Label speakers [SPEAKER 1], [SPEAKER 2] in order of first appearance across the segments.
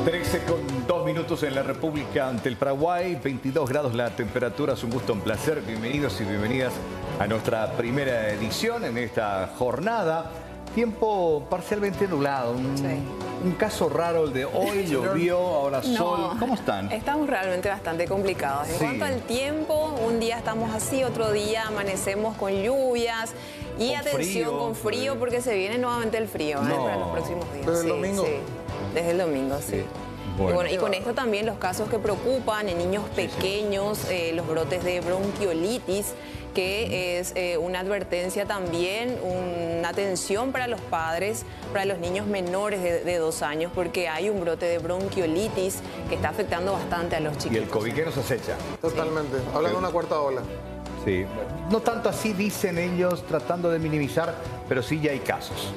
[SPEAKER 1] 13:02 en la República ante el Paraguay, 22 grados la temperatura. Es un gusto, un placer. Bienvenidos y bienvenidas a nuestra primera edición en esta jornada. Tiempo parcialmente nublado, un caso raro el de hoy, llovió, ahora sol. ¿Cómo están?
[SPEAKER 2] Estamos realmente bastante complicados. En cuanto al tiempo, un día estamos así, otro día amanecemos con lluvias y con atención frío, con frío porque se viene nuevamente el frío para los próximos días.
[SPEAKER 3] ¿Desde el domingo?
[SPEAKER 2] Sí, desde el domingo, sí. Bueno, y con esto también los casos que preocupan en niños pequeños, los brotes de bronquiolitis, que es una advertencia también, una atención para los padres, para los niños menores de 2 años, porque hay un brote de bronquiolitis que está afectando bastante a los chicos.
[SPEAKER 1] Y el COVID que nos acecha.
[SPEAKER 3] Totalmente. Hablan de una cuarta ola.
[SPEAKER 1] Sí. No tanto así dicen ellos, tratando de minimizar, pero sí ya hay casos.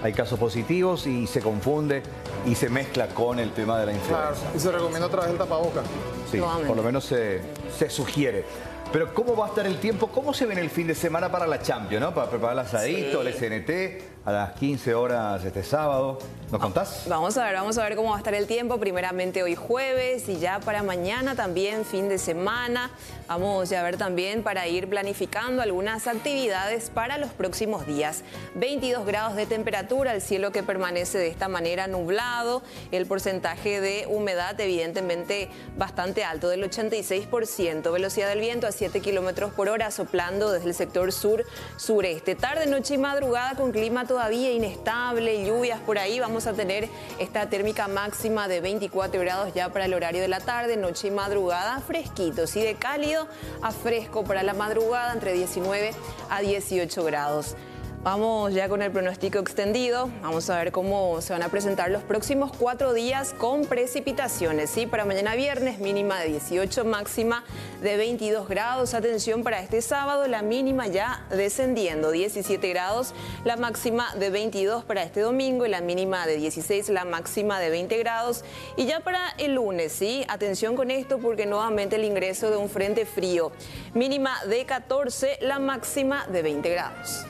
[SPEAKER 1] Hay casos positivos y se confunde y se mezcla con el tema de la influenza.
[SPEAKER 3] Claro, y se recomienda a través del tapaboca.
[SPEAKER 1] Sí, por lo menos se sugiere. Pero ¿cómo va a estar el tiempo? ¿Cómo se viene el fin de semana para la Champions, ¿no? Para preparar el asadito, el SNT, a las 15 horas este sábado. ¿Nos contás?
[SPEAKER 2] Vamos a ver cómo va a estar el tiempo. Primeramente hoy jueves y ya para mañana también, fin de semana. Vamos a ver también para ir planificando algunas actividades para los próximos días. 22 grados de temperatura, el cielo que permanece de esta manera nublado. El porcentaje de humedad evidentemente bastante alto, del 86%. Velocidad del viento a 7 kilómetros por hora, soplando desde el sector sur-sureste. Tarde, noche y madrugada con clima todavía inestable, lluvias por ahí. Vamos a tener esta térmica máxima de 24 grados ya para el horario de la tarde, noche y madrugada fresquitos y de cálido a fresco para la madrugada entre 19 a 18 grados. Vamos ya con el pronóstico extendido. Vamos a ver cómo se van a presentar los próximos 4 días con precipitaciones. ¿Sí? Para mañana viernes, mínima de 18, máxima de 22 grados. Atención para este sábado, la mínima ya descendiendo, 17 grados. La máxima de 22 para este domingo y la mínima de 16, la máxima de 20 grados. Y ya para el lunes, ¿sí? Atención con esto porque nuevamente el ingreso de un frente frío. Mínima de 14, la máxima de 20 grados.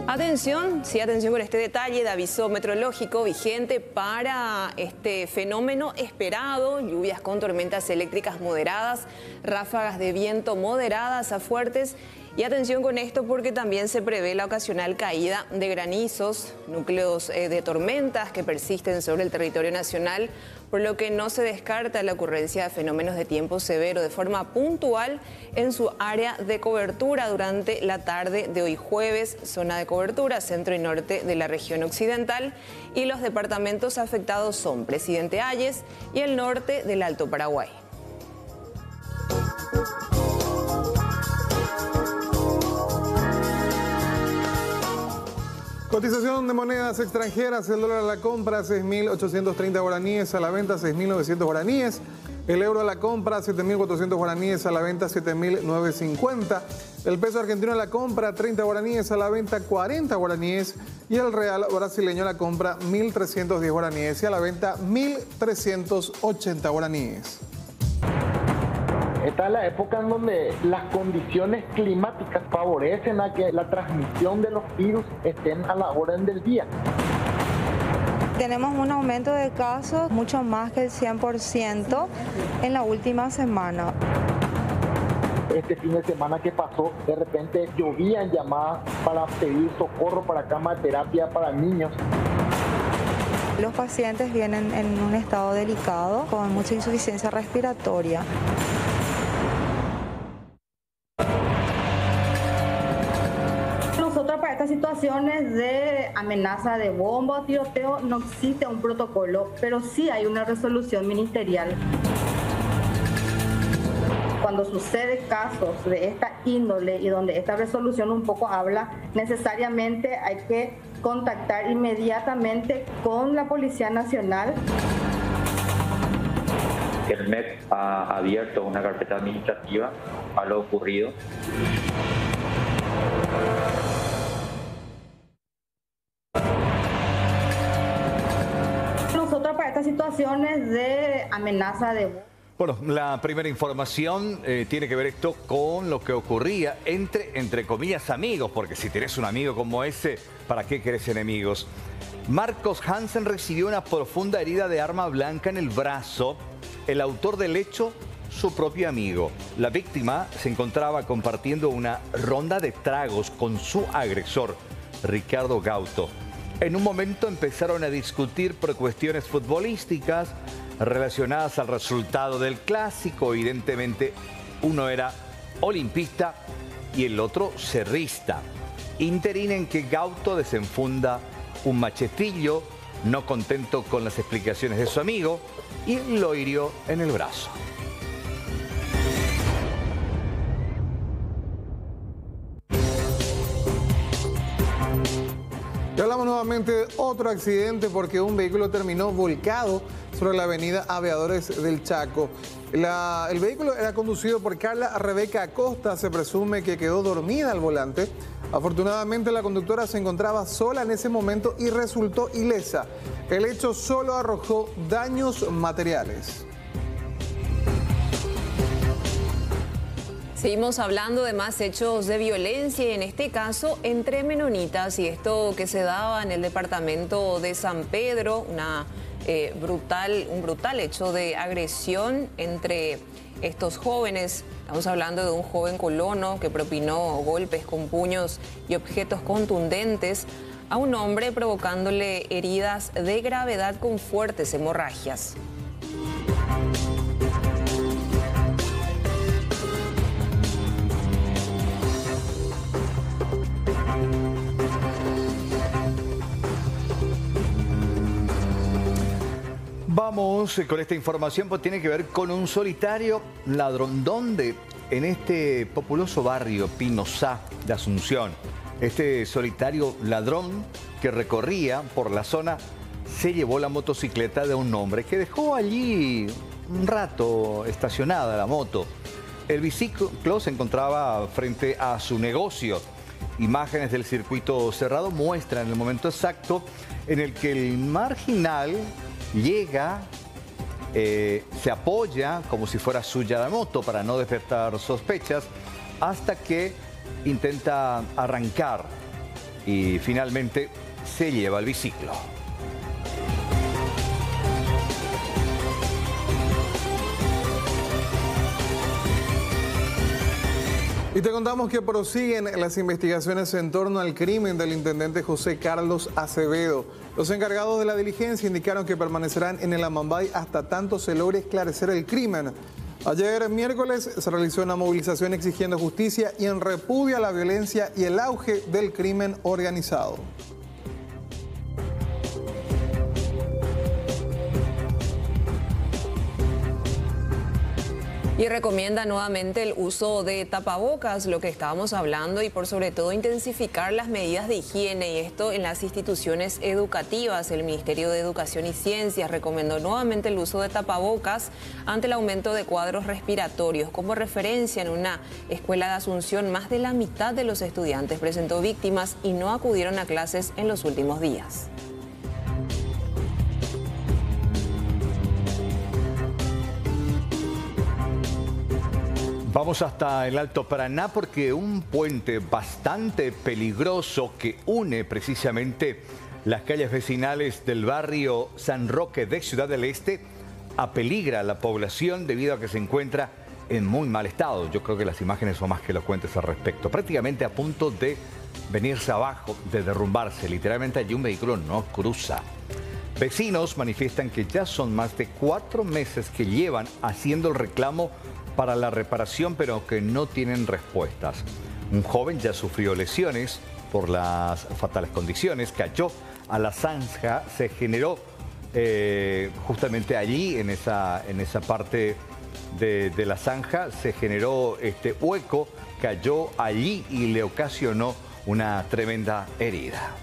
[SPEAKER 2] Atención, sí, atención con este detalle de aviso meteorológico vigente para este fenómeno esperado, lluvias con tormentas eléctricas moderadas, ráfagas de viento moderadas a fuertes. Y atención con esto porque también se prevé la ocasional caída de granizos, núcleos de tormentas que persisten sobre el territorio nacional, por lo que no se descarta la ocurrencia de fenómenos de tiempo severo de forma puntual en su área de cobertura durante la tarde de hoy jueves, zona de cobertura centro y norte de la región occidental, y los departamentos afectados son Presidente Hayes y el norte del Alto Paraguay.
[SPEAKER 3] Cotización de monedas extranjeras, el dólar a la compra 6.830 guaraníes, a la venta 6.900 guaraníes, el euro a la compra 7.400 guaraníes, a la venta 7.950, el peso argentino a la compra 30 guaraníes, a la venta 40 guaraníes y el real brasileño a la compra 1.310 guaraníes y a la venta 1.380 guaraníes.
[SPEAKER 4] Esta es la época en donde las condiciones climáticas favorecen a que la transmisión de los virus estén a la orden del día.
[SPEAKER 5] Tenemos un aumento de casos mucho más que el 100% en la última semana.
[SPEAKER 4] Este fin de semana que pasó, de repente llovían llamadas para pedir socorro para cama de terapia para niños.
[SPEAKER 5] Los pacientes vienen en un estado delicado con mucha insuficiencia respiratoria.
[SPEAKER 6] Para estas situaciones de amenaza de bomba o tiroteo no existe un protocolo, pero sí hay una resolución ministerial. Cuando sucede casos de esta índole y donde esta resolución un poco habla, necesariamente hay que contactar inmediatamente con la Policía Nacional.
[SPEAKER 7] El MEC ha abierto una carpeta administrativa a lo ocurrido.
[SPEAKER 6] Para estas situaciones de amenaza de...
[SPEAKER 1] Bueno, la primera información tiene que ver esto con lo que ocurría entre comillas, amigos, porque si tenés un amigo como ese, ¿para qué querés enemigos? Marcos Hansen recibió una profunda herida de arma blanca en el brazo. El autor del hecho, su propio amigo. La víctima se encontraba compartiendo una ronda de tragos con su agresor, Ricardo Gauto. En un momento empezaron a discutir por cuestiones futbolísticas relacionadas al resultado del clásico. Evidentemente, uno era olimpista y el otro cerrista. Interín en que Gauto desenfunda un machetillo, no contento con las explicaciones de su amigo, y lo hirió en el brazo.
[SPEAKER 3] Y hablamos nuevamente de otro accidente porque un vehículo terminó volcado sobre la avenida Aviadores del Chaco. El vehículo era conducido por Carla Rebeca Acosta, se presume que quedó dormida al volante. Afortunadamente la conductora se encontraba sola en ese momento y resultó ilesa. El hecho solo arrojó daños materiales.
[SPEAKER 2] Seguimos hablando de más hechos de violencia y en este caso entre menonitas, y esto que se daba en el departamento de San Pedro, un brutal hecho de agresión entre estos jóvenes. Estamos hablando de un joven colono que propinó golpes con puños y objetos contundentes a un hombre, provocándole heridas de gravedad con fuertes hemorragias.
[SPEAKER 1] Vamos con esta información, pues tiene que ver con un solitario ladrón donde en este populoso barrio Pinosá de Asunción, este solitario ladrón que recorría por la zona se llevó la motocicleta de un hombre que dejó allí un rato estacionada la moto. El biciclo se encontraba frente a su negocio. Imágenes del circuito cerrado muestran el momento exacto en el que el marginal llega, se apoya como si fuera suya la moto para no despertar sospechas, hasta que intenta arrancar y finalmente se lleva el biciclo.
[SPEAKER 3] Y te contamos que prosiguen las investigaciones en torno al crimen del intendente José Carlos Acevedo. Los encargados de la diligencia indicaron que permanecerán en el Amambay hasta tanto se logre esclarecer el crimen. Ayer miércoles se realizó una movilización exigiendo justicia y en repudio a la violencia y el auge del crimen organizado.
[SPEAKER 2] Y recomienda nuevamente el uso de tapabocas, lo que estábamos hablando, y por sobre todo intensificar las medidas de higiene, y esto en las instituciones educativas. El Ministerio de Educación y Ciencias recomendó nuevamente el uso de tapabocas ante el aumento de cuadros respiratorios. Como referencia, en una escuela de Asunción, más de la mitad de los estudiantes presentó víctimas y no acudieron a clases en los últimos días.
[SPEAKER 1] Vamos hasta el Alto Paraná porque un puente bastante peligroso que une precisamente las calles vecinales del barrio San Roque de Ciudad del Este apeligra a la población debido a que se encuentra en muy mal estado. Yo creo que las imágenes son más que elocuentes al respecto. Prácticamente a punto de venirse abajo, de derrumbarse. Literalmente allí un vehículo no cruza. Vecinos manifiestan que ya son más de 4 meses que llevan haciendo el reclamo para la reparación, pero que no tienen respuestas. Un joven ya sufrió lesiones por las fatales condiciones, cayó a la zanja, se generó justamente allí, en esa parte de la zanja, se generó este hueco, cayó allí y le ocasionó una tremenda herida.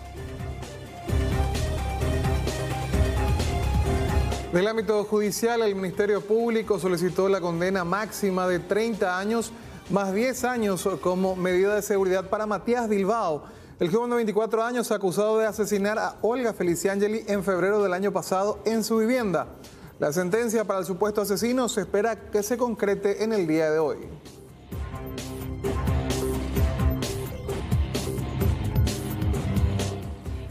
[SPEAKER 3] En el ámbito judicial, el Ministerio Público solicitó la condena máxima de 30 años más 10 años como medida de seguridad para Matías Bilbao. El joven de 24 años acusado de asesinar a Olga Feliciangeli en febrero del año pasado en su vivienda. La sentencia para el supuesto asesino se espera que se concrete en el día de hoy.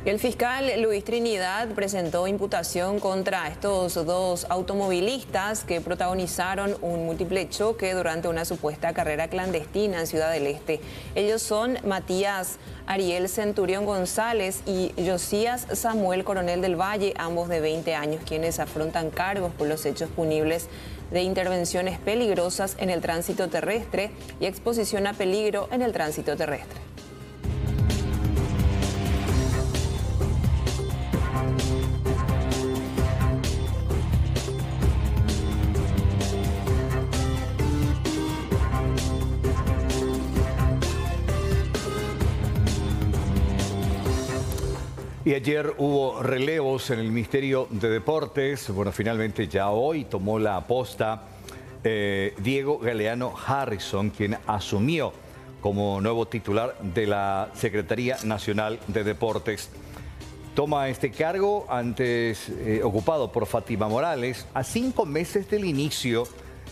[SPEAKER 2] El fiscal Luis Trinidad presentó imputación contra estos dos automovilistas que protagonizaron un múltiple choque durante una supuesta carrera clandestina en Ciudad del Este. Ellos son Matías Ariel Centurión González y Josías Samuel Coronel del Valle, ambos de 20 años, quienes afrontan cargos por los hechos punibles de intervenciones peligrosas en el tránsito terrestre y exposición a peligro en el tránsito terrestre.
[SPEAKER 1] Y ayer hubo relevos en el Ministerio de Deportes. Bueno, finalmente ya hoy tomó la posta Diego Galeano Harrison, quien asumió como nuevo titular de la Secretaría Nacional de Deportes. Toma este cargo antes ocupado por Fátima Morales a 5 meses del inicio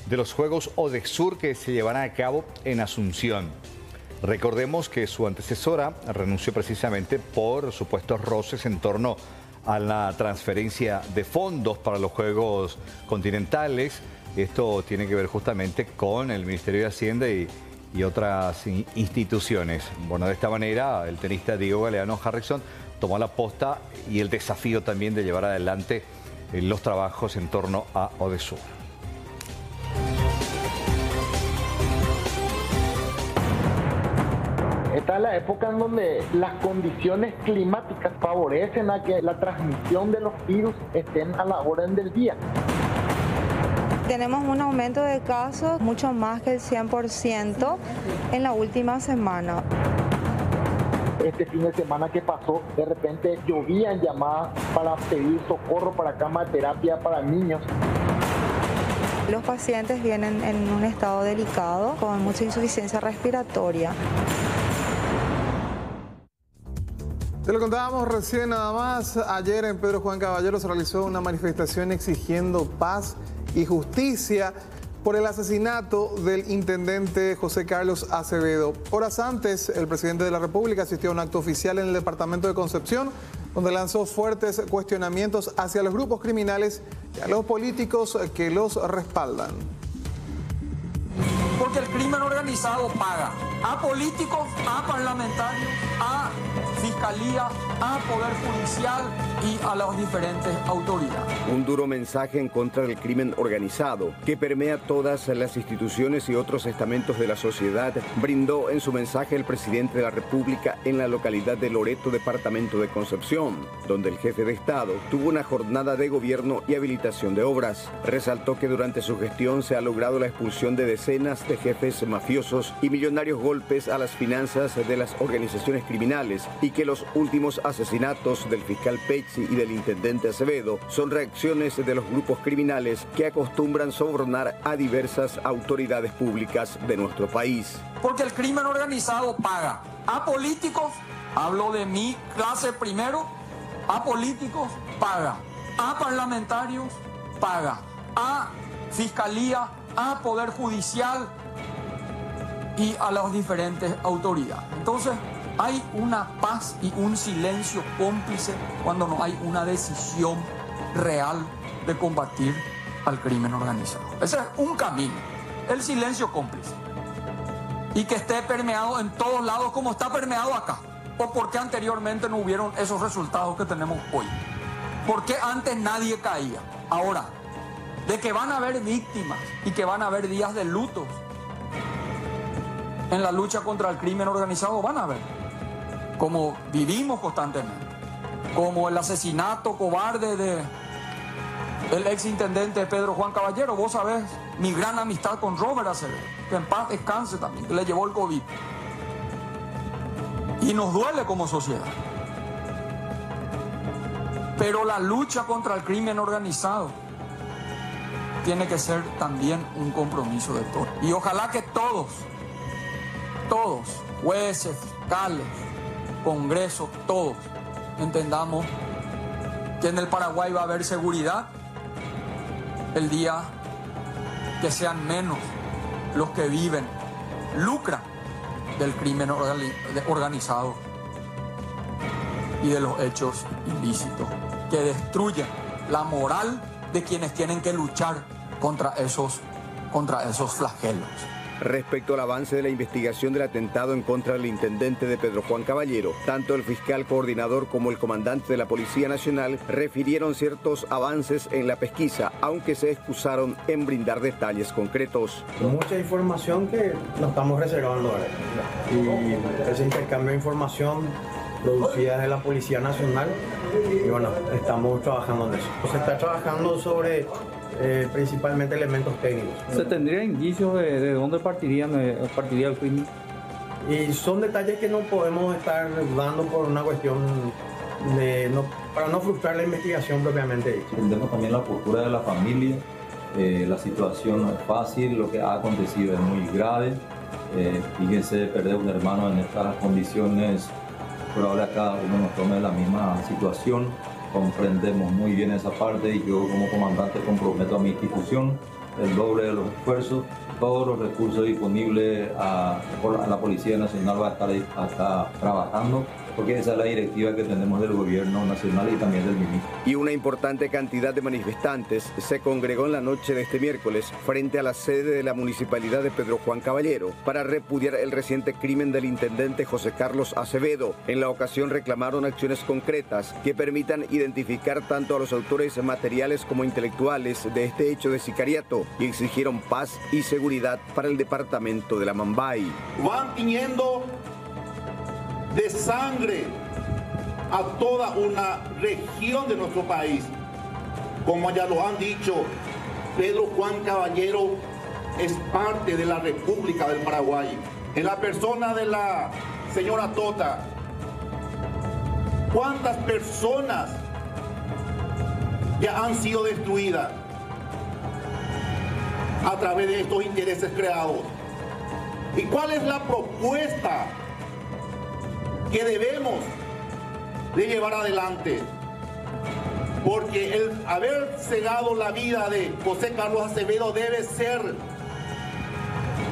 [SPEAKER 1] de los Juegos Odesur que se llevarán a cabo en Asunción. Recordemos que su antecesora renunció precisamente por supuestos roces en torno a la transferencia de fondos para los Juegos Continentales. Esto tiene que ver justamente con el Ministerio de Hacienda y otras instituciones. Bueno, de esta manera el tenista Diego Galeano Harrison tomó la posta y el desafío también de llevar adelante los trabajos en torno a Odesur.
[SPEAKER 4] Esta es la época en donde las condiciones climáticas favorecen a que la transmisión de los virus estén a la orden del día.
[SPEAKER 5] Tenemos un aumento de casos mucho más que el 100% en la última semana.
[SPEAKER 4] Este fin de semana que pasó, de repente llovían llamadas para pedir socorro para cama de terapia para niños.
[SPEAKER 5] Los pacientes vienen en un estado delicado con mucha insuficiencia respiratoria.
[SPEAKER 3] Te lo contábamos recién nada más. Ayer en Pedro Juan Caballero se realizó una manifestación exigiendo paz y justicia por el asesinato del intendente José Carlos Acevedo. Horas antes, el presidente de la República asistió a un acto oficial en el departamento de Concepción, donde lanzó fuertes cuestionamientos hacia los grupos criminales y a los políticos que los respaldan.
[SPEAKER 8] Porque el crimen organizado paga a políticos, a parlamentarios, a fiscalía, a poder judicial y a las diferentes autoridades.
[SPEAKER 9] Un duro mensaje en contra del crimen organizado que permea todas las instituciones y otros estamentos de la sociedad, brindó en su mensaje el presidente de la República en la localidad de Loreto, departamento de Concepción, donde el jefe de Estado tuvo una jornada de gobierno y habilitación de obras. Resaltó que durante su gestión se ha logrado la expulsión de decenas de jefes mafiosos y millonarios golpes a las finanzas de las organizaciones criminales y que los últimos asesinatos del fiscal Pecci y del intendente Acevedo son reacciones de los grupos criminales que acostumbran sobornar a diversas autoridades públicas de nuestro país.
[SPEAKER 8] Porque el crimen organizado paga a políticos, hablo de mi clase primero, a políticos paga, a parlamentarios paga, a fiscalía, a poder judicial y a las diferentes autoridades. Entonces, hay una paz y un silencio cómplice cuando no hay una decisión real de combatir al crimen organizado. Ese es un camino, el silencio cómplice. Y que esté permeado en todos lados como está permeado acá. ¿O por qué anteriormente no hubieron esos resultados que tenemos hoy? ¿Por qué antes nadie caía? Ahora, de que van a haber víctimas y que van a haber días de luto en la lucha contra el crimen organizado, van a haber. Como vivimos constantemente, como el asesinato cobarde del exintendente Pedro Juan Caballero. Vos sabés mi gran amistad con Robert Acevedo, que en paz descanse también, que le llevó el COVID. Y nos duele como sociedad. Pero la lucha contra el crimen organizado tiene que ser también un compromiso de todos. Y ojalá que todos, jueces, fiscales, Congreso, todos, entendamos que en el Paraguay va a haber seguridad el día que sean menos los que viven, lucran del crimen organizado y de los hechos ilícitos, que destruyen la moral de quienes tienen que luchar contra esos flagelos.
[SPEAKER 9] Respecto al avance de la investigación del atentado en contra del intendente de Pedro Juan Caballero, tanto el fiscal coordinador como el comandante de la Policía Nacional refirieron ciertos avances en la pesquisa, aunque se excusaron en brindar detalles concretos.
[SPEAKER 10] Mucha información que nos estamos reservando ahora. Y ese intercambio de información producida de la Policía Nacional, y bueno, estamos trabajando en eso. Se está trabajando sobre principalmente elementos técnicos.
[SPEAKER 11] ¿Se tendría indicios de dónde partiría el crimen?
[SPEAKER 10] Y son detalles que no podemos estar dando por una cuestión para no frustrar la investigación propiamente dicha.
[SPEAKER 12] Entendemos también la postura de la familia. La situación no es fácil, lo que ha acontecido es muy grave. Fíjense, perder un hermano en estas condiciones, pero ahora cada uno nos toma la misma situación. Comprendemos muy bien esa parte y yo como comandante comprometo a mi institución el doble de los esfuerzos, todos los recursos disponibles a la Policía Nacional va a estar trabajando, porque esa es la directiva que tenemos del gobierno nacional y también del ministro.
[SPEAKER 9] Y una importante cantidad de manifestantes se congregó en la noche de este miércoles frente a la sede de la Municipalidad de Pedro Juan Caballero para repudiar el reciente crimen del intendente José Carlos Acevedo. En la ocasión reclamaron acciones concretas que permitan identificar tanto a los autores materiales como intelectuales de este hecho de sicariato y exigieron paz y seguridad para el departamento de la Mambay.
[SPEAKER 13] Van tiñendo de sangre a toda una región de nuestro país. Como ya lo han dicho, Pedro Juan Caballero es parte de la República del Paraguay. En la persona de la señora Tota, ¿cuántas personas ya han sido destruidas a través de estos intereses creados? ¿Y cuál es la propuesta que debemos de llevar adelante? Porque el haber cegado la vida de José Carlos Acevedo debe ser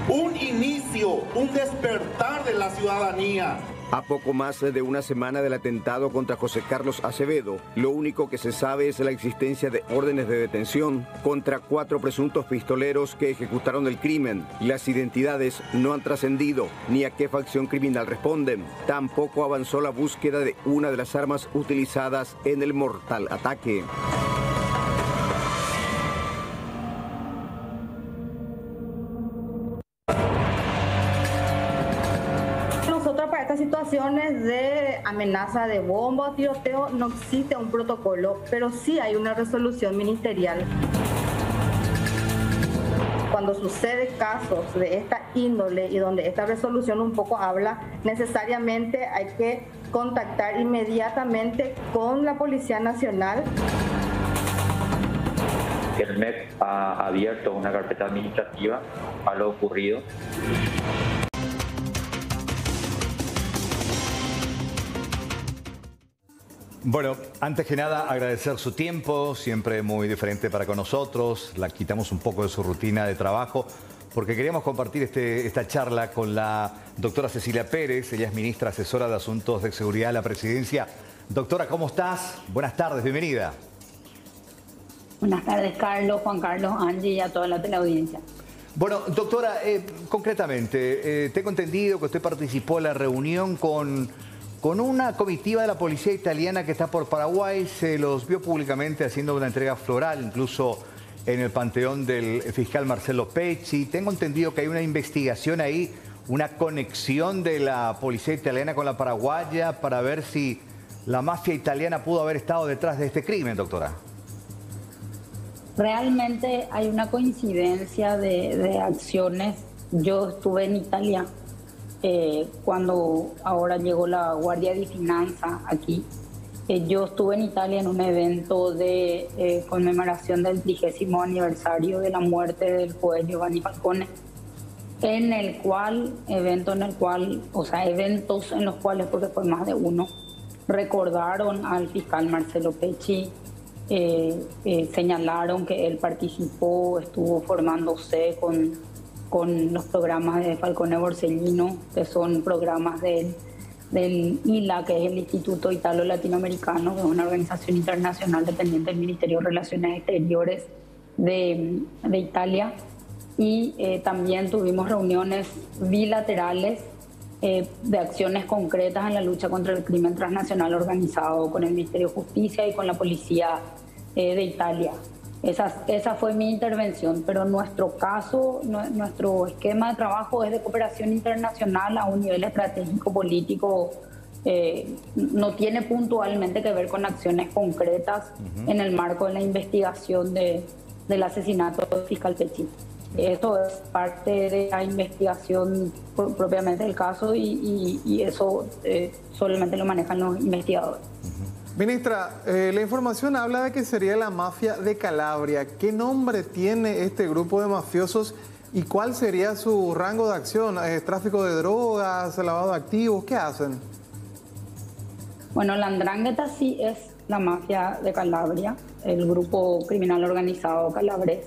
[SPEAKER 13] un inicio, un despertar de la ciudadanía.
[SPEAKER 9] A poco más de una semana del atentado contra José Carlos Acevedo, lo único que se sabe es la existencia de órdenes de detención contra 4 presuntos pistoleros que ejecutaron el crimen. Las identidades no han trascendido ni a qué facción criminal responden. Tampoco avanzó la búsqueda de una de las armas utilizadas en el mortal ataque.
[SPEAKER 6] Situaciones de amenaza de bomba o tiroteo no existe un protocolo, pero sí hay una resolución ministerial. Cuando sucede casos de esta índole y donde esta resolución un poco habla, necesariamente hay que contactar inmediatamente con la Policía Nacional.
[SPEAKER 7] El MEC ha abierto una carpeta administrativa a lo ocurrido.
[SPEAKER 1] Bueno, antes que nada agradecer su tiempo, siempre muy diferente para con nosotros, la quitamos un poco de su rutina de trabajo, porque queríamos compartir esta charla con la doctora Cecilia Pérez, ella es ministra asesora de Asuntos de Seguridad de la Presidencia. Doctora, ¿cómo estás? Buenas tardes, bienvenida.
[SPEAKER 14] Buenas tardes, Carlos, Juan Carlos, Angie y a toda la teleaudiencia.
[SPEAKER 1] Bueno, doctora, concretamente, tengo entendido que usted participó en la reunión con una comitiva de la policía italiana que está por Paraguay, se los vio públicamente haciendo una entrega floral, incluso en el panteón del fiscal Marcelo Pecci. Tengo entendido que hay una investigación ahí, una conexión de la policía italiana con la paraguaya para ver si la mafia italiana pudo haber estado detrás de este crimen, doctora.
[SPEAKER 14] Realmente hay una coincidencia de acciones. Yo estuve en Italia cuando ahora llegó la Guardia di Finanza aquí. Yo estuve en Italia en un evento de conmemoración del 30º aniversario de la muerte del juez Giovanni Falcone, eventos en los cuales, porque fue más de uno, recordaron al fiscal Marcelo Pecci, señalaron que él participó, estuvo formándose con los programas de Falcone Borsellino, que son programas de del ILA, que es el Instituto Italo-Latinoamericano, que es una organización internacional dependiente del Ministerio de Relaciones Exteriores de Italia. Y también tuvimos reuniones bilaterales de acciones concretas en la lucha contra el crimen transnacional organizado con el Ministerio de Justicia y con la Policía de Italia. Esa fue mi intervención, pero nuestro caso, nuestro esquema de trabajo es de cooperación internacional a un nivel estratégico político. No tiene puntualmente que ver con acciones concretas en el marco de la investigación del asesinato del fiscal Pecci. Esto es parte de la investigación propiamente del caso y eso solamente lo manejan los investigadores.
[SPEAKER 3] Ministra, la información habla de que sería la mafia de Calabria. ¿Qué nombre tiene este grupo de mafiosos y cuál sería su rango de acción? ¿Tráfico de drogas, lavado de activos? ¿Qué hacen?
[SPEAKER 14] Bueno, la 'Ndrangheta sí es la mafia de Calabria, el grupo criminal organizado calabrés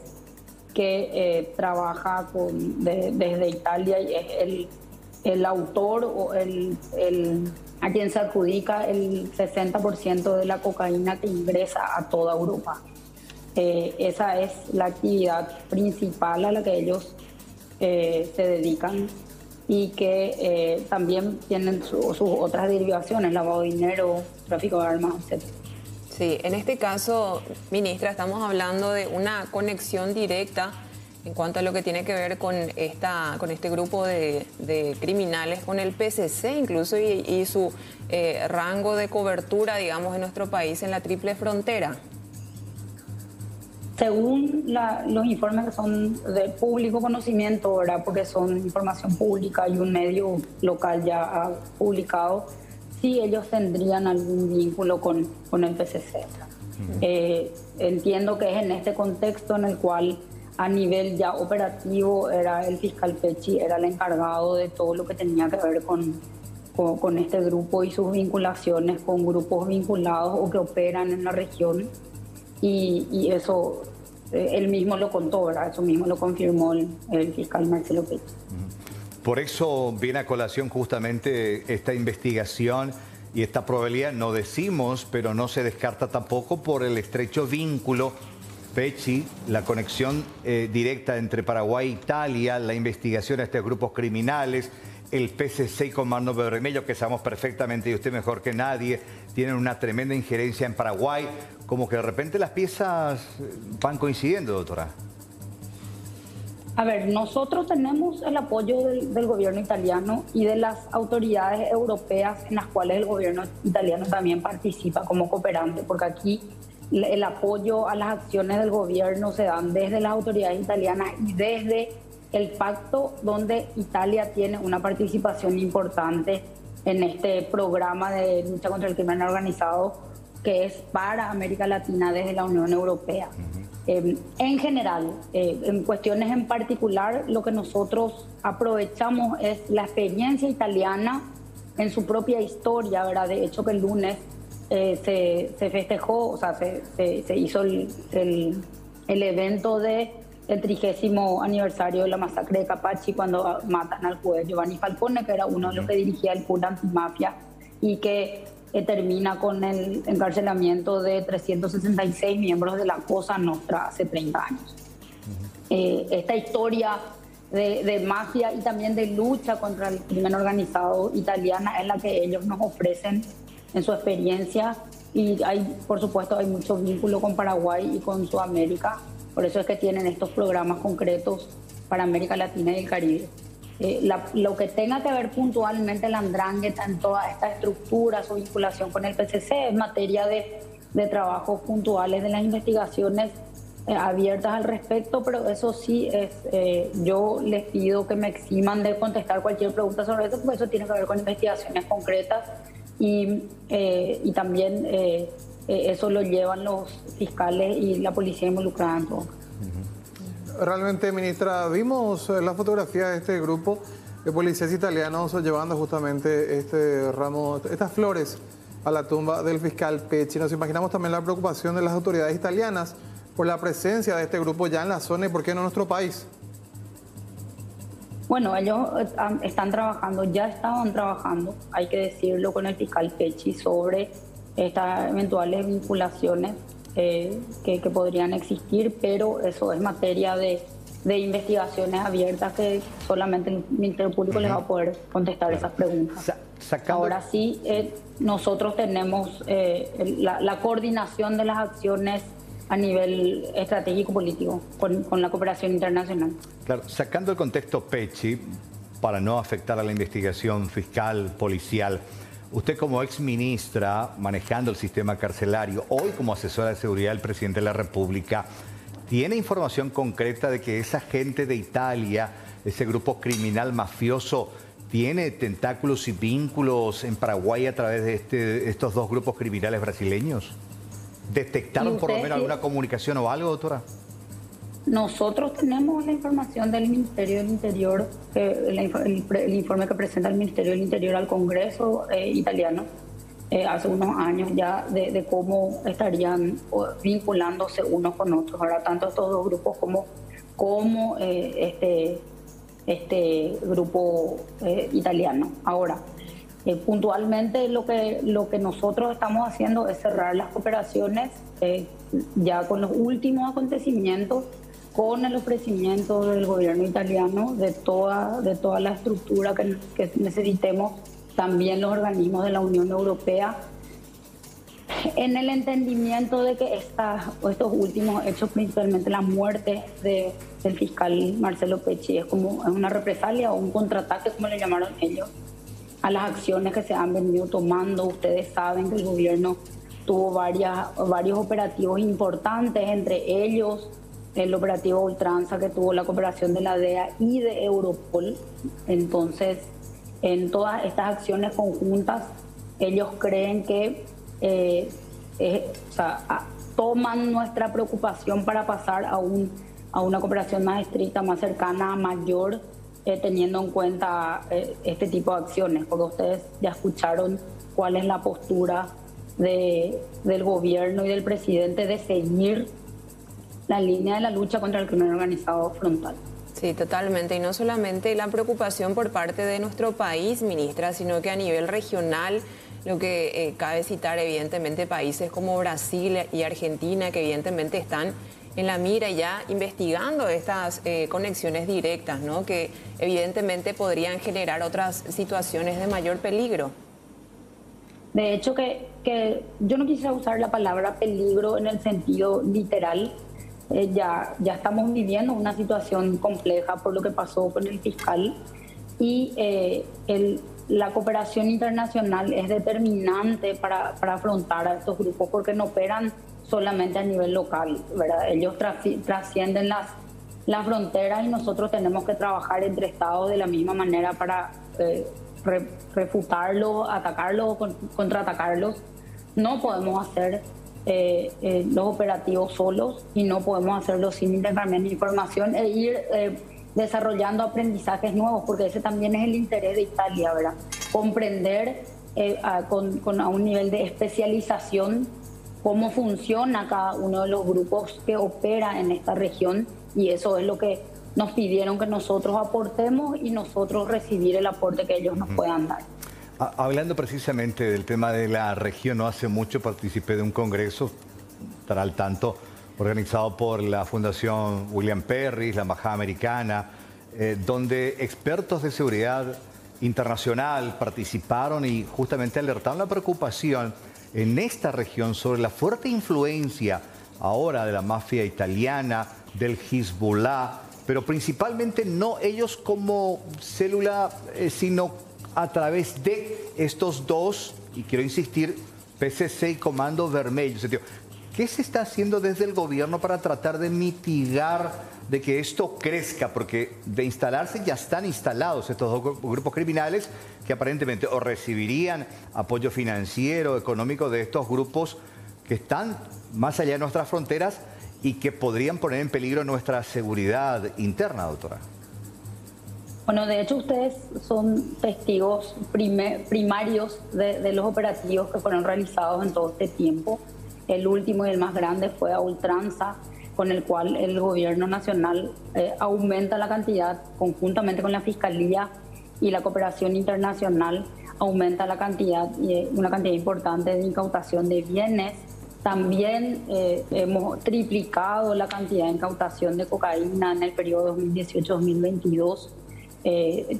[SPEAKER 14] que trabaja desde Italia y es el autor o a quien se adjudica el 60% de la cocaína que ingresa a toda Europa. Esa es la actividad principal a la que ellos se dedican y que también tienen sus otras derivaciones, lavado de dinero, tráfico de armas, etc.
[SPEAKER 2] Sí, en este caso, ministra, estamos hablando de una conexión directa en cuanto a lo que tiene que ver con este grupo de criminales, con el PCC incluso y su rango de cobertura, digamos, en nuestro país en la triple frontera.
[SPEAKER 14] Según los informes que son de público conocimiento, ¿verdad? Porque son información pública y un medio local ya ha publicado, sí ellos tendrían algún vínculo con el PCC. Entiendo que es en este contexto en el cual a nivel ya operativo era el fiscal Pecci, era el encargado de todo lo que tenía que ver con este grupo y sus vinculaciones con grupos vinculados o que operan en la región. Y eso él mismo lo contó, ¿verdad? Eso mismo lo confirmó el fiscal Marcelo Pecci.
[SPEAKER 1] Por eso viene a colación justamente esta investigación y esta probabilidad, no decimos, pero no se descarta tampoco por el estrecho vínculo Pecci, la conexión directa entre Paraguay e Italia, la investigación a estos grupos criminales, el PCC con Mano Bermejo, que sabemos perfectamente, y usted mejor que nadie, tienen una tremenda injerencia en Paraguay, como que de repente las piezas van coincidiendo, doctora.
[SPEAKER 14] A ver, nosotros tenemos el apoyo del gobierno italiano y de las autoridades europeas en las cuales el gobierno italiano también participa como cooperante, porque aquí el apoyo a las acciones del gobierno se dan desde las autoridades italianas y desde el pacto donde Italia tiene una participación importante en este programa de lucha contra el crimen organizado que es para América Latina desde la Unión Europea. En general, en cuestiones en particular, lo que nosotros aprovechamos es la experiencia italiana en su propia historia, ¿verdad? De hecho que el lunes se festejó, o sea, se hizo el evento del 30º aniversario de la masacre de Capaci cuando matan al juez Giovanni Falcone, que era uno de los que dirigía el pool antimafia y que termina con el encarcelamiento de 366 miembros de la Cosa Nostra hace 30 años. Esta historia de mafia y también de lucha contra el crimen organizado italiana es la que ellos nos ofrecen en su experiencia y por supuesto hay mucho vínculo con Paraguay y con Sudamérica, por eso es que tienen estos programas concretos para América Latina y el Caribe. Lo que tenga que ver puntualmente la 'Ndrangheta en toda esta estructura, su vinculación con el PCC, es materia de trabajos puntuales de las investigaciones abiertas al respecto, pero eso sí, yo les pido que me eximan de contestar cualquier pregunta sobre eso, porque eso tiene que ver con investigaciones concretas y también eso lo llevan los fiscales y la policía involucrada en todo.
[SPEAKER 3] Realmente, ministra, vimos la fotografía de este grupo de policías italianos llevando justamente este ramo, estas flores a la tumba del fiscal Pecci. Nos imaginamos también la preocupación de las autoridades italianas por la presencia de este grupo ya en la zona y por qué no en nuestro país.
[SPEAKER 14] Bueno, ellos están trabajando, ya estaban trabajando, hay que decirlo, con el fiscal Pecci sobre estas eventuales vinculaciones que podrían existir, pero eso es materia de investigaciones abiertas que solamente el Ministerio Público les va a poder contestar esas preguntas. Ahora sí, nosotros tenemos la coordinación de las acciones a nivel estratégico político con la cooperación internacional.
[SPEAKER 1] Claro, sacando el contexto Pecci, para no afectar a la investigación fiscal, policial, usted como exministra, manejando el sistema carcelario, hoy como asesora de seguridad del presidente de la República, ¿tiene información concreta de que esa gente de Italia, ese grupo criminal mafioso, tiene tentáculos y vínculos en Paraguay a través de estos dos grupos criminales brasileños? ¿Detectaron por lo menos alguna comunicación o algo, doctora?
[SPEAKER 14] Nosotros tenemos la información del Ministerio del Interior, el informe que presenta el Ministerio del Interior al Congreso italiano hace unos años ya de cómo estarían vinculándose unos con otros. Ahora, tanto estos dos grupos como este grupo italiano. Ahora, puntualmente lo que nosotros estamos haciendo es cerrar las cooperaciones ya con los últimos acontecimientos, con el ofrecimiento del gobierno italiano de toda la estructura que necesitemos, también los organismos de la Unión Europea, en el entendimiento de que estos últimos hechos, principalmente la muerte del fiscal Marcelo Pecci, es una represalia o un contraataque, como le llamaron ellos, a las acciones que se han venido tomando. Ustedes saben que el gobierno tuvo varios operativos importantes, entre ellos el operativo Ultranza, que tuvo la cooperación de la DEA y de Europol. Entonces, en todas estas acciones conjuntas, ellos creen que toman nuestra preocupación para pasar a una cooperación más estricta, más cercana, mayor, teniendo en cuenta este tipo de acciones, porque ustedes ya escucharon cuál es la postura del gobierno y del presidente de seguir la línea de la lucha contra el crimen organizado frontal.
[SPEAKER 2] Sí, totalmente. Y no solamente la preocupación por parte de nuestro país, ministra, sino que a nivel regional, lo que cabe citar evidentemente países como Brasil y Argentina, que evidentemente están en la mira ya investigando estas conexiones directas, ¿no? Que evidentemente podrían generar otras situaciones de mayor peligro.
[SPEAKER 14] De hecho, que yo no quisiera usar la palabra peligro en el sentido literal. Ya estamos viviendo una situación compleja por lo que pasó con el fiscal y la cooperación internacional es determinante para afrontar a estos grupos, porque no operan solamente a nivel local, ¿verdad? Ellos trascienden las fronteras y nosotros tenemos que trabajar entre estados de la misma manera para refutarlos, atacarlos o contraatacarlos. No podemos hacer los operativos solos y no podemos hacerlo sin intercambiar información e ir desarrollando aprendizajes nuevos, porque ese también es el interés de Italia, ¿verdad? Comprender a un nivel de especialización cómo funciona cada uno de los grupos que opera en esta región, y eso es lo que nos pidieron que nosotros aportemos y nosotros recibir el aporte que ellos nos puedan dar.
[SPEAKER 1] Hablando precisamente del tema de la región, no hace mucho participé de un congreso, estará al tanto, organizado por la Fundación William Perry, la Embajada Americana, donde expertos de seguridad internacional participaron y justamente alertaron la preocupación en esta región sobre la fuerte influencia ahora de la mafia italiana, del Hezbollah, pero principalmente no ellos como célula, sino a través de estos dos, y quiero insistir, PCC y Comando Vermelho. ¿Qué se está haciendo desde el gobierno para tratar de mitigar de que esto crezca? Porque de instalarse ya están instalados estos dos grupos criminales que aparentemente o recibirían apoyo financiero, económico de estos grupos que están más allá de nuestras fronteras y que podrían poner en peligro nuestra seguridad interna, doctora.
[SPEAKER 14] Bueno, de hecho ustedes son testigos primarios de los operativos que fueron realizados en todo este tiempo. El último y el más grande fue a Ultranza. con el cual el gobierno nacional aumenta la cantidad, conjuntamente con la Fiscalía y la cooperación internacional, aumenta la cantidad, una cantidad importante de incautación de bienes. También hemos triplicado la cantidad de incautación de cocaína en el periodo 2018-2022.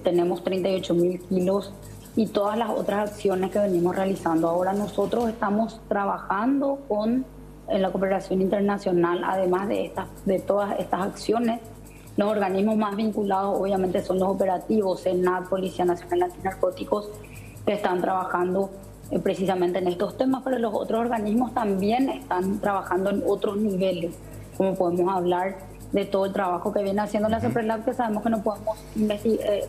[SPEAKER 14] Tenemos 38.000 kilos y todas las otras acciones que venimos realizando. Ahora nosotros estamos trabajando en la cooperación internacional, además de todas estas acciones. Los organismos más vinculados obviamente son los operativos, SENAT, Policía Nacional Antinarcóticos, que están trabajando precisamente en estos temas, pero los otros organismos también están trabajando en otros niveles, como podemos hablar de todo el trabajo que viene haciendo la CEPRELAC, que sabemos que no podemos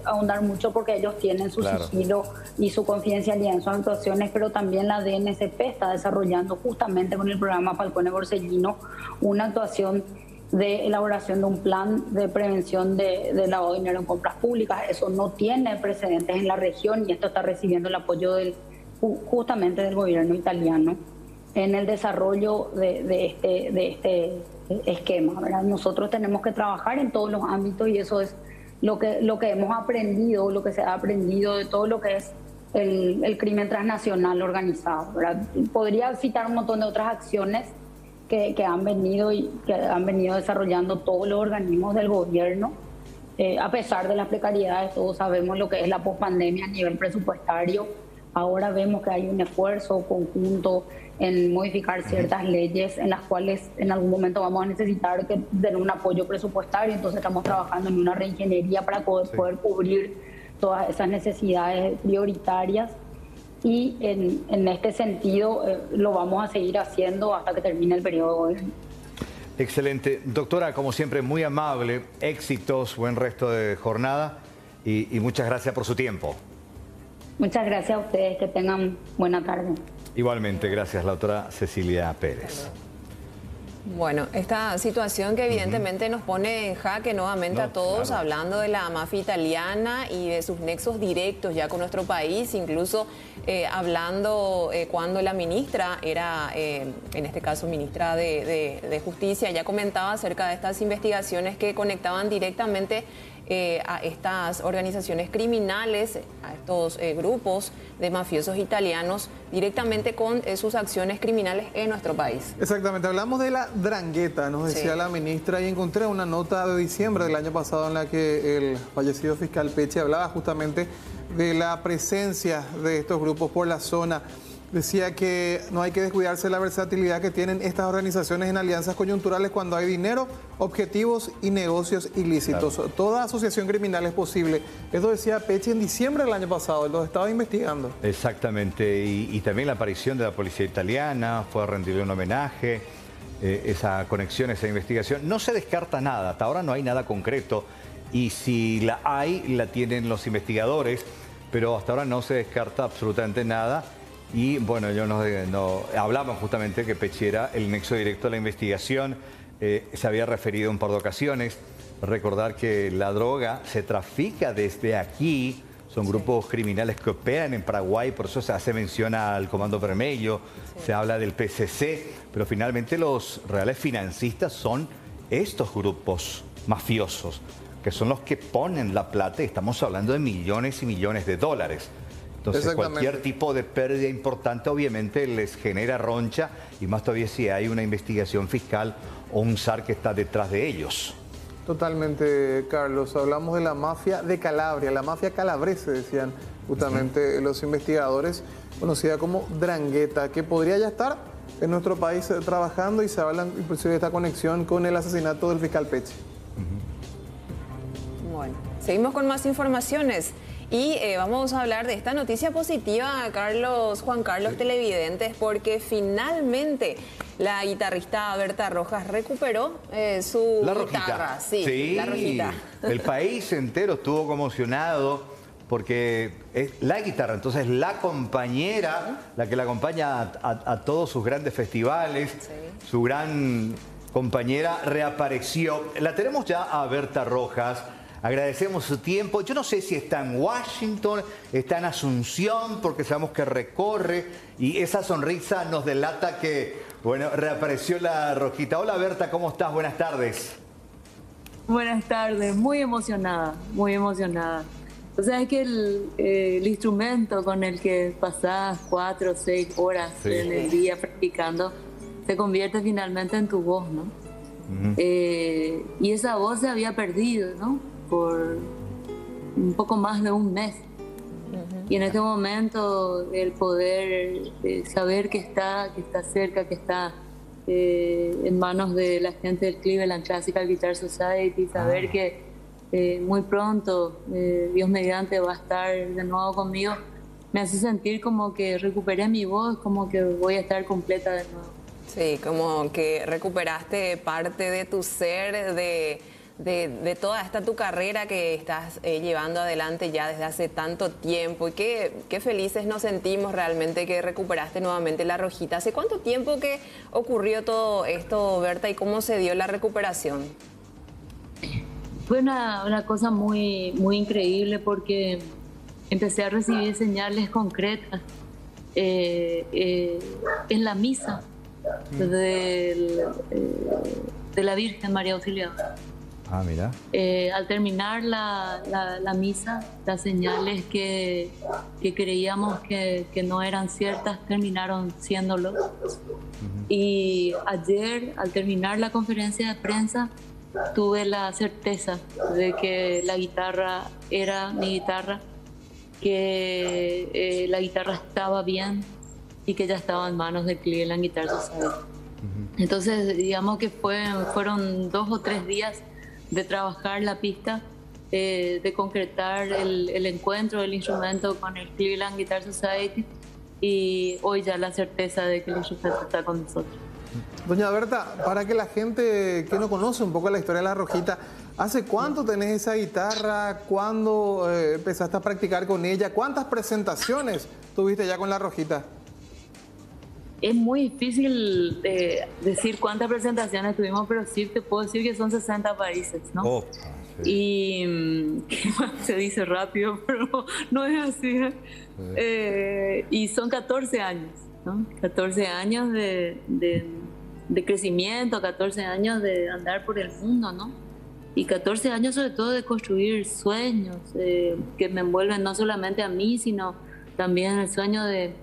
[SPEAKER 14] ahondar mucho porque ellos tienen su sigilo y su confidencialidad en sus actuaciones, pero también la DNCP está desarrollando justamente con el programa Falcone Borsellino una actuación de elaboración de un plan de prevención de lavado de dinero en compras públicas. Eso no tiene precedentes en la región y esto está recibiendo el apoyo justamente del gobierno italiano en el desarrollo de este esquema, ¿verdad? Nosotros tenemos que trabajar en todos los ámbitos y eso es lo que hemos aprendido, lo que se ha aprendido de todo lo que es el crimen transnacional organizado, ¿verdad? Podría citar un montón de otras acciones que han venido desarrollando todos los organismos del gobierno. A pesar de las precariedades, todos sabemos lo que es la pospandemia a nivel presupuestario. Ahora vemos que hay un esfuerzo conjunto en modificar ciertas leyes en las cuales en algún momento vamos a necesitar que den un apoyo presupuestario. Entonces estamos trabajando en una reingeniería para poder cubrir todas esas necesidades prioritarias. Y en este sentido lo vamos a seguir haciendo hasta que termine el periodo de gobierno.
[SPEAKER 1] Excelente. Doctora, como siempre, muy amable, éxitos, buen resto de jornada y muchas gracias por su tiempo.
[SPEAKER 14] Muchas gracias a ustedes, que tengan buena tarde.
[SPEAKER 1] Igualmente, gracias, la doctora Cecilia Pérez.
[SPEAKER 2] Bueno, esta situación que evidentemente nos pone en jaque nuevamente a todos, hablando de la mafia italiana y de sus nexos directos ya con nuestro país, incluso hablando cuando la ministra era, en este caso ministra de Justicia, ya comentaba acerca de estas investigaciones que conectaban directamente a estas organizaciones criminales, a estos grupos de mafiosos italianos, directamente con sus acciones criminales en nuestro país.
[SPEAKER 3] Exactamente, hablamos de la 'ndrangheta, nos decía la ministra, y encontré una nota de diciembre del año pasado en la que el fallecido fiscal Pecci hablaba justamente de la presencia de estos grupos por la zona. Decía que no hay que descuidarse de la versatilidad que tienen estas organizaciones en alianzas coyunturales cuando hay dinero, objetivos y negocios ilícitos. Claro. Toda asociación criminal es posible. Eso decía Pecci en diciembre del año pasado, los estaba investigando.
[SPEAKER 1] Exactamente, y también la aparición de la policía italiana, fue a rendirle un homenaje, esa conexión, esa investigación. No se descarta nada, hasta ahora no hay nada concreto, y si la hay, la tienen los investigadores, pero hasta ahora no se descarta absolutamente nada. Y bueno, hablamos justamente que Pecci era el nexo directo a la investigación, se había referido un par de ocasiones. Recordar que la droga se trafica desde aquí, son grupos criminales que operan en Paraguay, por eso se hace mención al Comando Vermelho, se habla del PCC, pero finalmente los reales financistas son estos grupos mafiosos, que son los que ponen la plata, y estamos hablando de millones y millones de dólares. Entonces cualquier tipo de pérdida importante obviamente les genera roncha, y más todavía si hay una investigación fiscal o un SAR que está detrás de ellos.
[SPEAKER 3] Totalmente, Carlos. Hablamos de la mafia de Calabria, la mafia calabrese, decían justamente los investigadores, conocida como 'ndrangheta, que podría ya estar en nuestro país trabajando, y se habla inclusive de esta conexión con el asesinato del fiscal Pecci.
[SPEAKER 2] Bueno, seguimos con más informaciones. Y vamos a hablar de esta noticia positiva, Juan Carlos, televidentes, porque finalmente la guitarrista Berta Rojas recuperó su guitarra. Sí, la rojita.
[SPEAKER 1] El país entero estuvo conmocionado porque es la guitarra, entonces la compañera, la que la acompaña a todos sus grandes festivales, su gran compañera reapareció. La tenemos ya a Berta Rojas. Agradecemos su tiempo. Yo no sé si está en Washington, está en Asunción, porque sabemos que recorre, y esa sonrisa nos delata que Bueno, reapareció la Rojita. Hola Berta, ¿cómo estás? Buenas tardes.
[SPEAKER 15] Buenas tardes, muy emocionada, muy emocionada. O sea, es que el instrumento con el que pasás 4 o 6 horas en el día practicando se convierte finalmente en tu voz, ¿no? Y esa voz se había perdido, ¿no? Por un poco más de un mes. Y en este momento el poder saber que está cerca, que está en manos de la gente del Cleveland Classical Guitar Society, saber que muy pronto, Dios mediante, va a estar de nuevo conmigo, me hace sentir como que recuperé mi voz, como que voy a estar completa de nuevo.
[SPEAKER 2] Sí, como que recuperaste parte de tu ser, de toda esta tu carrera que estás llevando adelante ya desde hace tanto tiempo. Y qué felices nos sentimos realmente que recuperaste nuevamente la Rojita. ¿Hace cuánto tiempo que ocurrió todo esto, Berta, y cómo se dio la recuperación?
[SPEAKER 15] Fue una cosa muy, muy increíble porque empecé a recibir señales concretas en la misa de la Virgen María Auxiliadora.
[SPEAKER 1] Ah, mira.
[SPEAKER 15] Al terminar la misa, las señales que creíamos que no eran ciertas terminaron siéndolo. Y ayer, al terminar la conferencia de prensa, tuve la certeza de que la guitarra era mi guitarra, que la guitarra estaba bien y que ya estaba en manos del Cleveland Guitar Society. Entonces, digamos que fueron 2 o 3 días de trabajar la pista, de concretar el encuentro del instrumento con el Cleveland Guitar Society, y hoy ya la certeza de que el instrumento está con nosotros.
[SPEAKER 3] Doña Berta, para que la gente que no conoce un poco la historia de la Rojita, ¿hace cuánto tenés esa guitarra? ¿Cuándo empezaste a practicar con ella? ¿Cuántas presentaciones tuviste ya con la Rojita?
[SPEAKER 15] Es muy difícil decir cuántas presentaciones tuvimos, pero sí te puedo decir que son 60 países, ¿no? Oh, sí. Y se dice rápido, pero no es así. Y son 14 años, ¿no? 14 años de crecimiento, 14 años de andar por el mundo, ¿no? Y 14 años sobre todo de construir sueños que me envuelven no solamente a mí, sino también el sueño de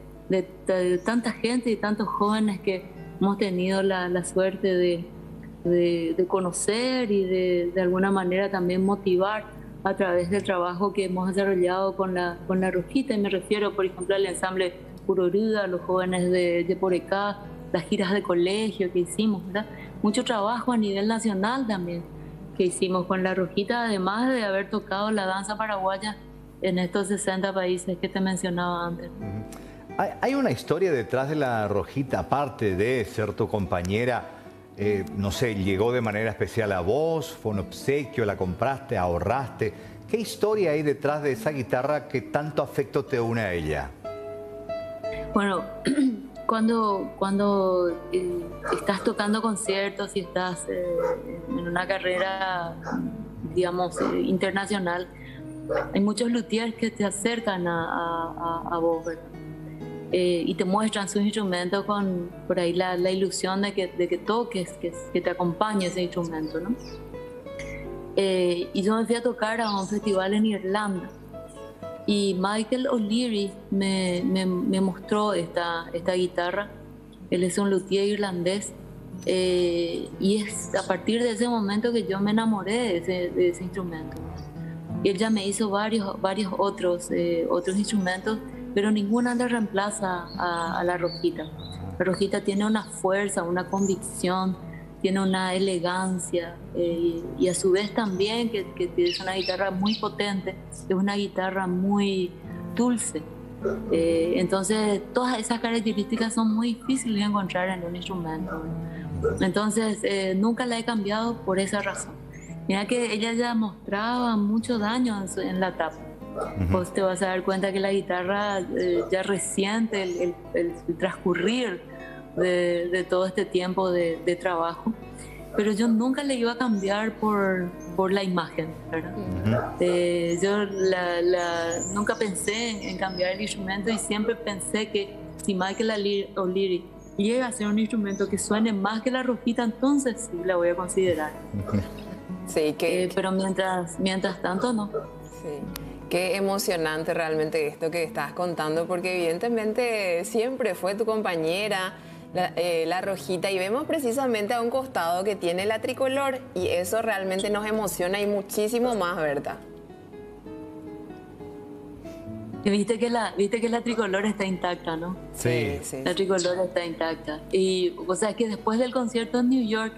[SPEAKER 15] tanta gente y tantos jóvenes que hemos tenido la suerte de conocer y de alguna manera también motivar a través del trabajo que hemos desarrollado con la Rojita. Y me refiero, por ejemplo, al ensamble Puroruda, los jóvenes de Porecá, las giras de colegio que hicimos, ¿verdad? Mucho trabajo a nivel nacional también que hicimos con la Rojita, además de haber tocado la danza paraguaya en estos 60 países que te mencionaba antes.
[SPEAKER 1] ¿Hay una historia detrás de la Rojita, aparte de ser tu compañera? No sé, ¿llegó de manera especial a vos? ¿Fue un obsequio? ¿La compraste? ¿Ahorraste? ¿Qué historia hay detrás de esa guitarra que tanto afecto te une a ella?
[SPEAKER 15] Bueno, cuando estás tocando conciertos y estás en una carrera, digamos, internacional, hay muchos luthiers que te acercan a vos, ¿verdad? Y te muestran sus instrumentos con por ahí la ilusión de que toques, que te acompañe ese instrumento, ¿no? Y yo me fui a tocar a un festival en Irlanda y Michael O'Leary me mostró esta guitarra. Él es un luthier irlandés y es a partir de ese momento que yo me enamoré de ese instrumento. Y él ya me hizo varios otros instrumentos, pero ninguna le reemplaza a la Rojita. La Rojita tiene una fuerza, una convicción, tiene una elegancia y a su vez también que es una guitarra muy potente, es una guitarra muy dulce. Entonces todas esas características son muy difíciles de encontrar en un instrumento. Entonces nunca la he cambiado por esa razón. Mira que ella ya mostraba mucho daño en la tapa. Vos te vas a dar cuenta que la guitarra ya resiente el transcurrir de todo este tiempo de trabajo, pero yo nunca le iba a cambiar por la imagen, ¿verdad? Yo nunca pensé en cambiar el instrumento y siempre pensé que si Michael O'Leary llega a ser un instrumento que suene más que la rojita, entonces sí la voy a considerar.
[SPEAKER 2] Sí,
[SPEAKER 15] pero mientras tanto no.
[SPEAKER 2] Sí. Qué emocionante realmente esto que estás contando, porque evidentemente siempre fue tu compañera, la rojita, y vemos precisamente a un costado que tiene la tricolor, y eso realmente nos emociona y muchísimo más, ¿verdad?
[SPEAKER 15] Viste que la tricolor está intacta, ¿no?
[SPEAKER 1] Sí.
[SPEAKER 15] La tricolor está intacta. Y o sea, es que después del concierto en New York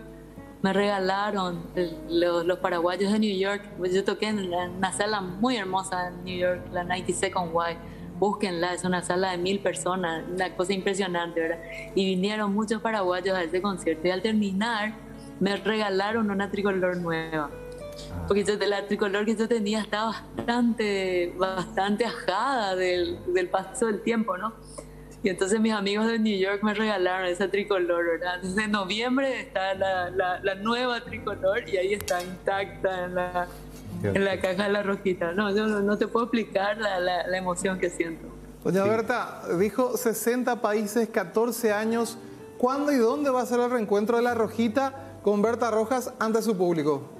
[SPEAKER 15] me regalaron los paraguayos de New York. Yo toqué en una sala muy hermosa en New York, la 92nd Y. Búsquenla, es una sala de 1000 personas, una cosa impresionante, ¿verdad? Y vinieron muchos paraguayos a ese concierto y al terminar me regalaron una tricolor nueva. Porque la tricolor que yo tenía estaba bastante ajada del paso del tiempo, ¿no? Y entonces mis amigos de New York me regalaron esa tricolor, ¿verdad? Entonces en noviembre está la nueva tricolor y ahí está intacta en la caja de la rojita. No, yo no te puedo explicar la emoción que siento.
[SPEAKER 3] Doña Berta, dijo 60 países, 14 años. ¿Cuándo y dónde va a ser el reencuentro de la rojita con Berta Rojas ante su público?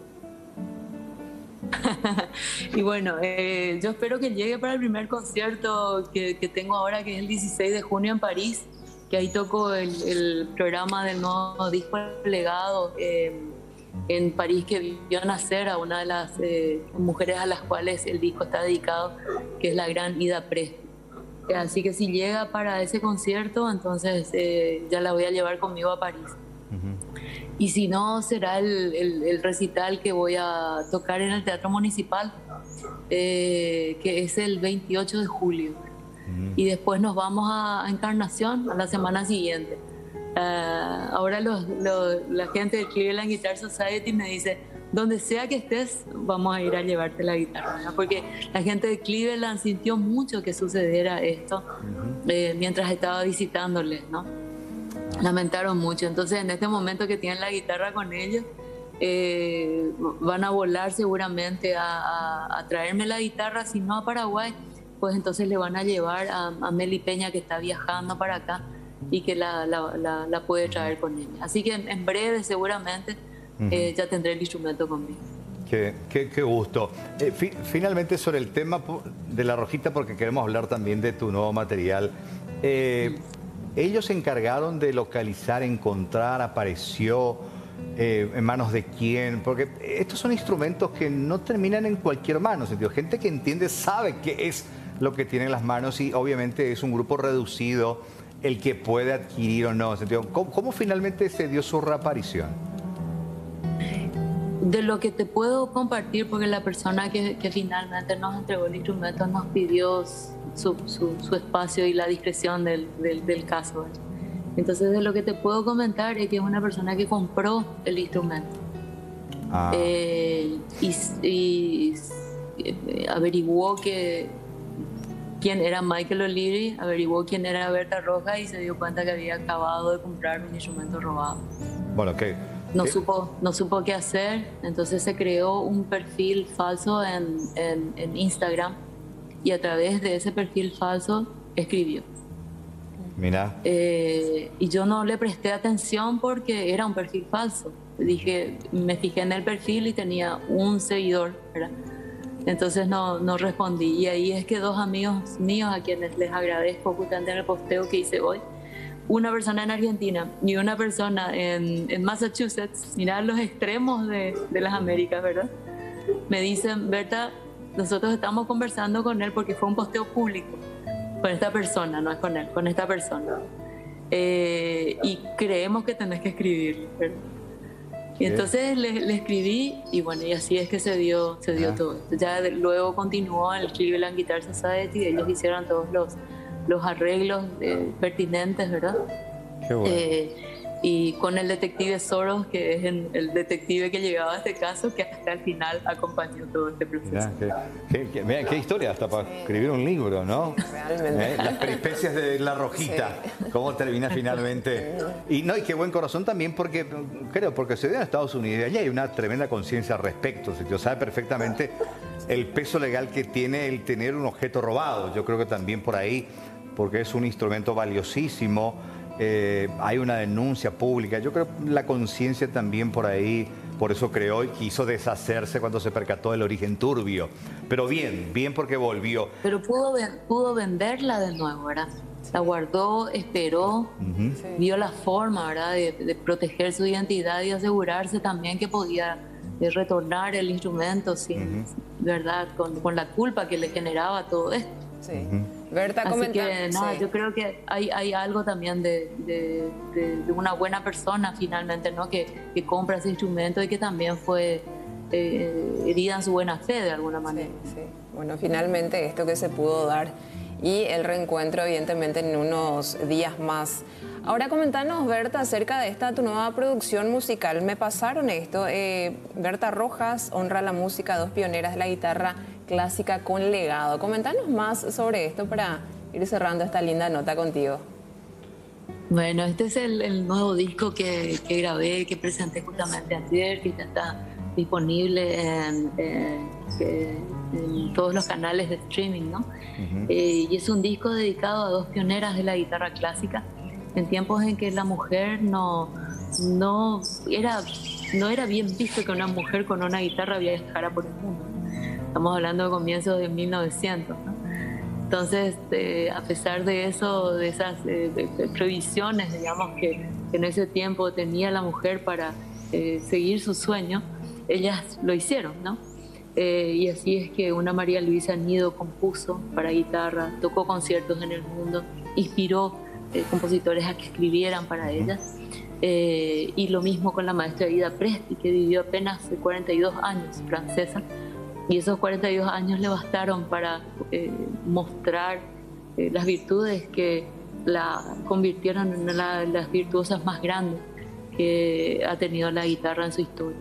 [SPEAKER 15] Y bueno, yo espero que llegue para el primer concierto que tengo ahora, que es el 16 de junio en París, que ahí toco el programa del nuevo disco Legado en París, que vio nacer a una de las mujeres a las cuales el disco está dedicado, que es la gran Ida Presti. Así que si llega para ese concierto, entonces ya la voy a llevar conmigo a París. Y si no, será el recital que voy a tocar en el Teatro Municipal, que es el 28 de julio. Y después nos vamos a Encarnación a la semana siguiente. Ahora la gente del Cleveland Guitar Society me dice, donde sea que estés, vamos a ir a llevarte la guitarra, ¿verdad? Porque la gente de Cleveland sintió mucho que sucediera esto mientras estaba visitándoles, ¿no? Lamentaron mucho. Entonces en este momento que tienen la guitarra con ellos, van a volar seguramente a traerme la guitarra, si no a Paraguay, pues entonces le van a llevar a Meli Peña, que está viajando para acá y que la puede traer con ella. Así que en breve seguramente ya tendré el instrumento conmigo.
[SPEAKER 1] Qué gusto. Finalmente, sobre el tema de la rojita, porque queremos hablar también de tu nuevo material. Ellos se encargaron de localizar, encontrar, apareció, en manos de quién, porque estos son instrumentos que no terminan en cualquier mano, ¿sentido? Gente que entiende sabe qué es lo que tiene en las manos y obviamente es un grupo reducido el que puede adquirir o no, ¿sentido? ¿Cómo finalmente se dio su reaparición?
[SPEAKER 15] De lo que te puedo compartir, porque la persona que finalmente nos entregó el instrumento nos pidió su espacio y la discreción del caso, ¿verdad? Entonces, de lo que te puedo comentar es que es una persona que compró el instrumento. Y averiguó quién era Michael O'Leary, averiguó quién era Berta Rojas y se dio cuenta que había acabado de comprar un instrumento robado.
[SPEAKER 1] Bueno,
[SPEAKER 15] No supo qué hacer, entonces se creó un perfil falso en Instagram y a través de ese perfil falso escribió.
[SPEAKER 1] Mira.
[SPEAKER 15] Y yo no le presté atención porque era un perfil falso. Me fijé en el perfil y tenía un seguidor, ¿verdad? Entonces no respondí. Y ahí es que dos amigos míos, a quienes les agradezco justamente en el posteo que hice hoy, una persona en Argentina y una persona en Massachusetts, mirá los extremos de las Américas, ¿verdad? Me dicen, Berta, nosotros estamos conversando con él porque fue un posteo público, con esta persona, no es con él, con esta persona. Y creemos que tenés que escribir, ¿verdad? Y entonces le escribí y bueno, y así es que se dio todo. Ya luego continuó el Cleveland Guitar Society y ellos hicieron todos los arreglos pertinentes, ¿verdad?
[SPEAKER 1] Qué bueno.
[SPEAKER 15] Y con el detective Soros, que es el detective que llegaba a este caso, que hasta el final acompañó todo este proceso.
[SPEAKER 1] Mirá, qué historia, hasta para escribir un libro, ¿no?
[SPEAKER 2] Realmente.
[SPEAKER 1] Las peripecias de la rojita, cómo termina finalmente. Y qué buen corazón también, porque se dio en Estados Unidos y allá hay una tremenda conciencia al respecto. Se sabe perfectamente el peso legal que tiene el tener un objeto robado. Yo creo que también por ahí, porque es un instrumento valiosísimo hay una denuncia pública. Yo creo que la conciencia también por ahí, por eso creó y quiso deshacerse cuando se percató del origen turbio. Pero bien porque volvió.
[SPEAKER 15] Pero pudo venderla de nuevo, ¿verdad? La guardó, esperó, vio la forma, ¿verdad?, de proteger su identidad y asegurarse también que podía retornar el instrumento sin, ¿verdad?, con la culpa que le generaba todo esto.
[SPEAKER 2] Sí. Berta,
[SPEAKER 15] así que nada, yo creo que hay algo también de una buena persona finalmente, ¿no?, que compra ese instrumento y que también fue herida en su buena fe de alguna manera.
[SPEAKER 2] Sí. Bueno, finalmente esto que se pudo dar y el reencuentro evidentemente en unos días más. Ahora comentanos, Berta, acerca de esta tu nueva producción musical. Me pasaron esto, Berta Rojas honra la música, 2 pioneras de la guitarra clásica con legado. Comentanos más sobre esto para ir cerrando esta linda nota contigo.
[SPEAKER 15] Bueno, este es el nuevo disco que grabé, que presenté justamente ayer, que ya está disponible en todos los canales de streaming, ¿no? Y es un disco dedicado a 2 pioneras de la guitarra clásica, en tiempos en que la mujer no era bien visto que una mujer con una guitarra viajara por el mundo. Estamos hablando de comienzos de 1900, ¿no? Entonces, a pesar de eso, de esas previsiones, digamos, que en ese tiempo tenía la mujer para seguir su sueño, ellas lo hicieron, ¿no? Y así es que una María Luisa Nido compuso para guitarra, tocó conciertos en el mundo, inspiró compositores a que escribieran para ellas. Y lo mismo con la maestra Ida Presti, que vivió apenas 42 años, francesa, y esos 42 años le bastaron para mostrar las virtudes que la convirtieron en una de las virtuosas más grandes que ha tenido la guitarra en su historia.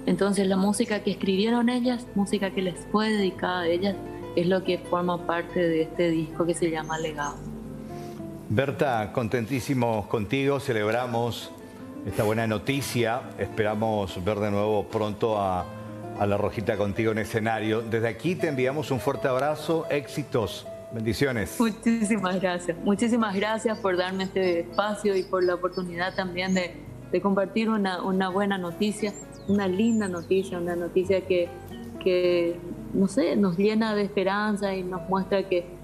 [SPEAKER 15] Entonces la música que escribieron ellas, música que les fue dedicada a ellas, es lo que forma parte de este disco que se llama Legado.
[SPEAKER 1] Berta, contentísimos contigo, celebramos esta buena noticia, esperamos ver de nuevo pronto a La Rojita contigo en escenario. Desde aquí te enviamos un fuerte abrazo, éxitos, bendiciones.
[SPEAKER 15] Muchísimas gracias por darme este espacio y por la oportunidad también de compartir una buena noticia, una linda noticia, una noticia que no sé, nos llena de esperanza y nos muestra que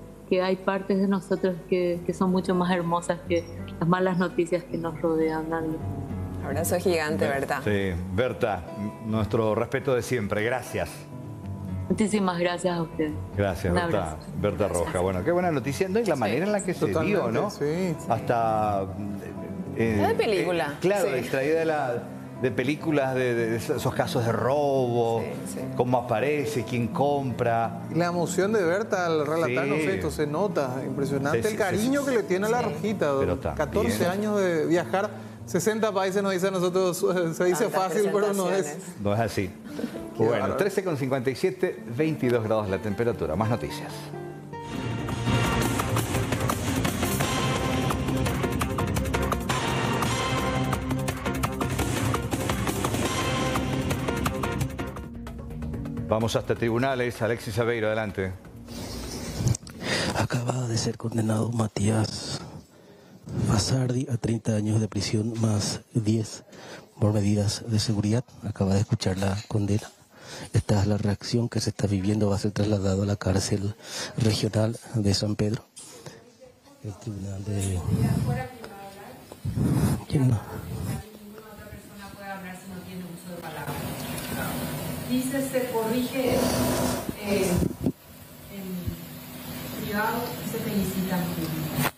[SPEAKER 15] hay partes de nosotros que son mucho más hermosas que las malas noticias que nos rodean.
[SPEAKER 2] Abrazo gigante, Berta.
[SPEAKER 1] Sí, Berta, nuestro respeto de siempre, gracias.
[SPEAKER 15] Muchísimas gracias a ustedes.
[SPEAKER 1] Gracias, Berta Rojas. Bueno, qué buena noticia, ¿no? Y la manera en la que se dio, ¿no?
[SPEAKER 3] Sí.
[SPEAKER 1] Hasta...
[SPEAKER 2] de película.
[SPEAKER 1] Claro,
[SPEAKER 2] sí.
[SPEAKER 1] Extraída de películas, de esos casos de robo, cómo aparece, quién compra.
[SPEAKER 3] La emoción de Berta al relatarnos esto, se nota, impresionante el cariño que le tiene a La Rojita. 14 años de viajar, 60 países nos dice a nosotros, se dice fácil, pero no es.
[SPEAKER 1] No es así. Bueno, 13,57, 22 grados la temperatura. Más noticias. Vamos hasta tribunales. Alexis Aveiro, adelante.
[SPEAKER 16] Acaba de ser condenado Matías Fassardi a 30 años de prisión más 10 por medidas de seguridad. Acaba de escuchar la condena. Esta es la reacción que se está viviendo. Va a ser trasladado a la cárcel regional de San Pedro. El tribunal de... ¿Quién no?
[SPEAKER 17] Dice, se corrige en privado y se felicita en público.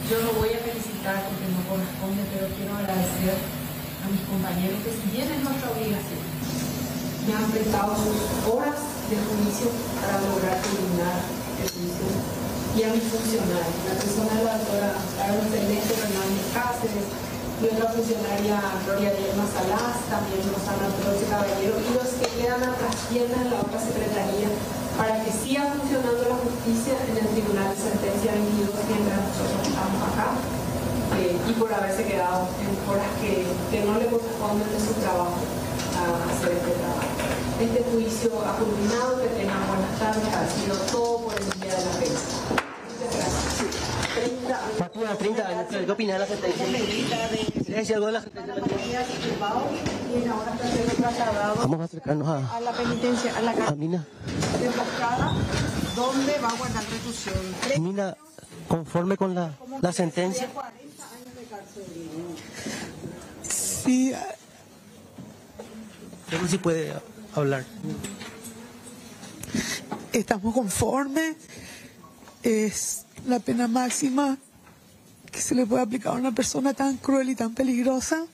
[SPEAKER 17] Yo no voy a felicitar porque no corresponde, pero quiero agradecer a mis compañeros que si bien es nuestra obligación, me han prestado sus horas de juicio para lograr terminar el juicio, y a mis funcionarios, la persona de la doctora Carlos Celeste Fernández Cáceres, y otra funcionaria, Gloria Dielma Salaz, también Rosana Torres Caballero, y los que quedan a trastiendas en la otra secretaría, para que siga funcionando la justicia en el Tribunal de Sentencia 22 mientras nosotros estamos acá, y por haberse quedado en horas que no le corresponden de su trabajo a hacer este trabajo. Este juicio ha culminado, que tengan buenas tardes, ha sido todo por el día de la fecha. Muchas gracias.
[SPEAKER 16] Matías, 30 años. ¿Qué opinas de la sentencia? ¿Le decía algo de la sentencia? Vamos a acercarnos
[SPEAKER 18] a la penitencia, a la cárcel.
[SPEAKER 16] Mina.
[SPEAKER 18] De Emboscada, donde va a guardar reclusión.
[SPEAKER 16] Mina, conforme con la sentencia.
[SPEAKER 18] Sí.
[SPEAKER 16] Pero si puede hablar.
[SPEAKER 18] Estamos conformes. Es la pena máxima que se le puede aplicar a una persona tan cruel y tan peligrosa.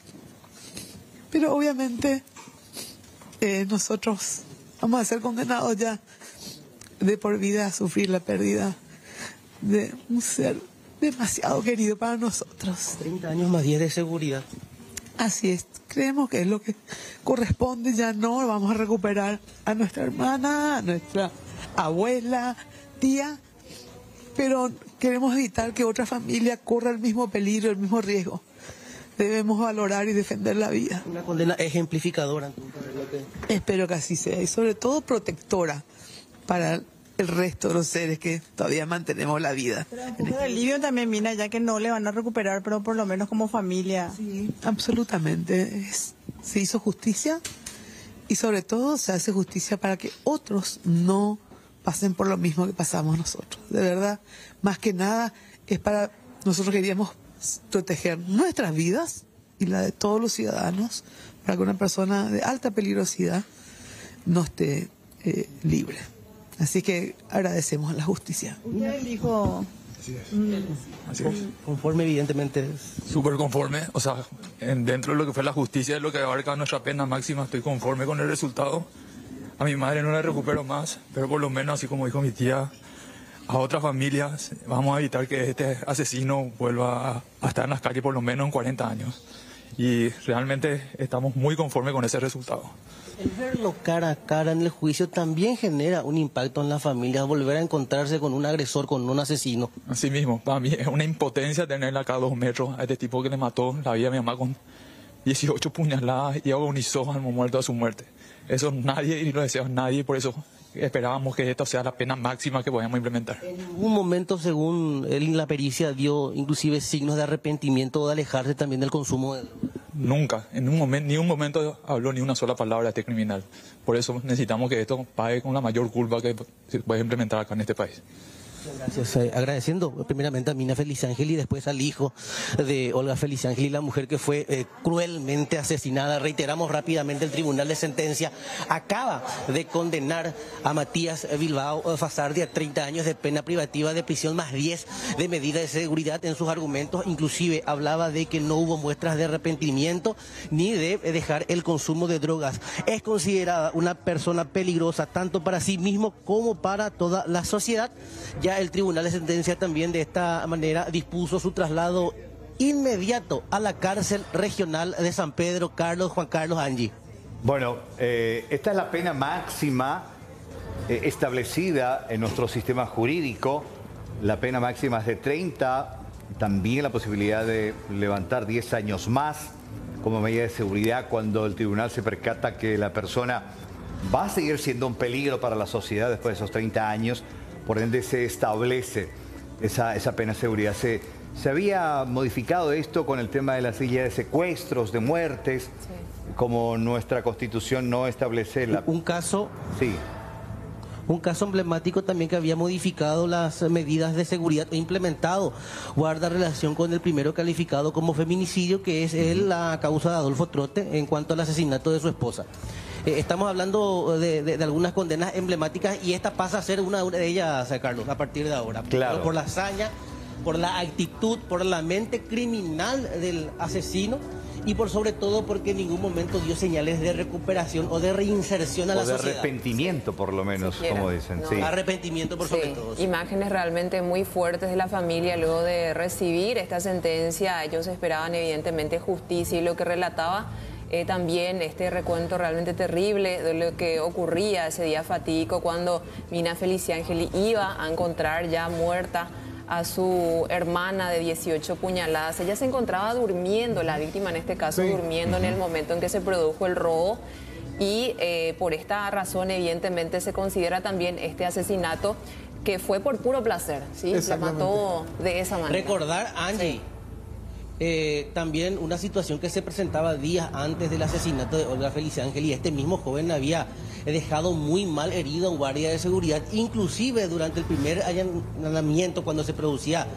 [SPEAKER 18] Pero obviamente nosotros vamos a ser condenados ya de por vida a sufrir la pérdida de un ser demasiado querido para nosotros.
[SPEAKER 16] 30 años más 10 de seguridad.
[SPEAKER 18] Así es, creemos que es lo que corresponde, ya no vamos a recuperar a nuestra hermana, a nuestra abuela, tía, pero queremos evitar que otra familia corra el mismo peligro, el mismo riesgo. Debemos valorar y defender la vida.
[SPEAKER 16] Una condena ejemplificadora.
[SPEAKER 18] Espero que así sea y sobre todo protectora para el resto de los seres que todavía mantenemos la vida.
[SPEAKER 19] Pero un poco de alivio también, Mina, ya que no le van a recuperar, pero por lo menos como familia.
[SPEAKER 18] Sí, absolutamente. Se hizo justicia y sobre todo se hace justicia para que otros no pasen por lo mismo que pasamos nosotros. De verdad, más que nada es para... Nosotros queríamos proteger nuestras vidas y la de todos los ciudadanos para que una persona de alta peligrosidad no esté libre. Así que agradecemos la justicia.
[SPEAKER 19] Usted dijo...
[SPEAKER 16] Así es. Conforme, evidentemente.
[SPEAKER 8] Súper conforme, o sea, dentro de lo que fue la justicia, de lo que abarca nuestra pena máxima, estoy conforme con el resultado. A mi madre no la recupero más, pero por lo menos, así como dijo mi tía, a otras familias vamos a evitar que este asesino vuelva a estar en las calles por lo menos en 40 años. Y realmente estamos muy conformes con ese resultado.
[SPEAKER 16] El verlo cara a cara en el juicio también genera un impacto en la familia, volver a encontrarse con un agresor, con un asesino.
[SPEAKER 8] Así mismo, para mí es una impotencia tenerla acá a 2 metros, a este tipo que le mató la vida a mi mamá con 18 puñaladas y agonizó al momento de su muerte. Eso nadie, y lo deseamos nadie, por eso esperábamos que esto sea la pena máxima que podamos implementar.
[SPEAKER 16] En un momento, según él, la pericia dio inclusive signos de arrepentimiento o de alejarse también del consumo de...
[SPEAKER 8] Nunca, en un momento, ni un momento habló ni una sola palabra de este criminal. Por eso necesitamos que esto pague con la mayor culpa que se puede implementar acá en este país.
[SPEAKER 16] Gracias. Agradeciendo primeramente a Mina Feliciángel y después al hijo de Olga Feliciángel y la mujer que fue cruelmente asesinada. Reiteramos rápidamente, el Tribunal de Sentencia acaba de condenar a Matías Bilbao Fasardi a 30 años de pena privativa de prisión más 10 de medida de seguridad. En sus argumentos inclusive hablaba de que no hubo muestras de arrepentimiento ni de dejar el consumo de drogas. Es considerada una persona peligrosa tanto para sí mismo como para toda la sociedad. Ya el Tribunal de Sentencia también de esta manera dispuso su traslado inmediato a la cárcel regional de San Pedro. Juan Carlos, Angie.
[SPEAKER 1] Bueno, esta es la pena máxima establecida en nuestro sistema jurídico. La pena máxima es de 30, también la posibilidad de levantar 10 años más como medida de seguridad cuando el tribunal se percata que la persona va a seguir siendo un peligro para la sociedad después de esos 30 años. Por ende se establece esa pena de seguridad. Se había modificado esto con el tema de la silla de secuestros, de muertes, sí. Como nuestra Constitución no establece la...
[SPEAKER 16] Un caso...
[SPEAKER 1] Sí.
[SPEAKER 16] Un caso emblemático también que había modificado las medidas de seguridad e implementado guarda relación con el primero calificado como feminicidio, que es la causa de Adolfo Trote en cuanto al asesinato de su esposa. Estamos hablando de algunas condenas emblemáticas y esta pasa a ser una de ellas, Carlos, a partir de ahora.
[SPEAKER 1] Claro.
[SPEAKER 16] Por la hazaña, por la actitud, por la mente criminal del asesino y por sobre todo porque en ningún momento dio señales de recuperación o de reinserción a la sociedad.
[SPEAKER 1] O de arrepentimiento, por lo menos, como dicen.
[SPEAKER 16] No,
[SPEAKER 1] sí.
[SPEAKER 16] Arrepentimiento, por sobre todo. Sí.
[SPEAKER 2] Imágenes realmente muy fuertes de la familia luego de recibir esta sentencia. Ellos esperaban evidentemente justicia y lo que relataba también este recuento realmente terrible de lo que ocurría ese día fatídico cuando Mina Feliciángel iba a encontrar ya muerta a su hermana de 18 puñaladas. Ella se encontraba durmiendo, la víctima en este caso, sí, durmiendo en el momento en que se produjo el robo y por esta razón evidentemente se considera también este asesinato que fue por puro placer, ¿sí? La mató de esa manera.
[SPEAKER 20] Recordar, Angie, también una situación que se presentaba días antes del asesinato de Olga Felicia Ángel, y este mismo joven había dejado muy mal herido a un guardia de seguridad, inclusive durante el primer allanamiento, cuando se producía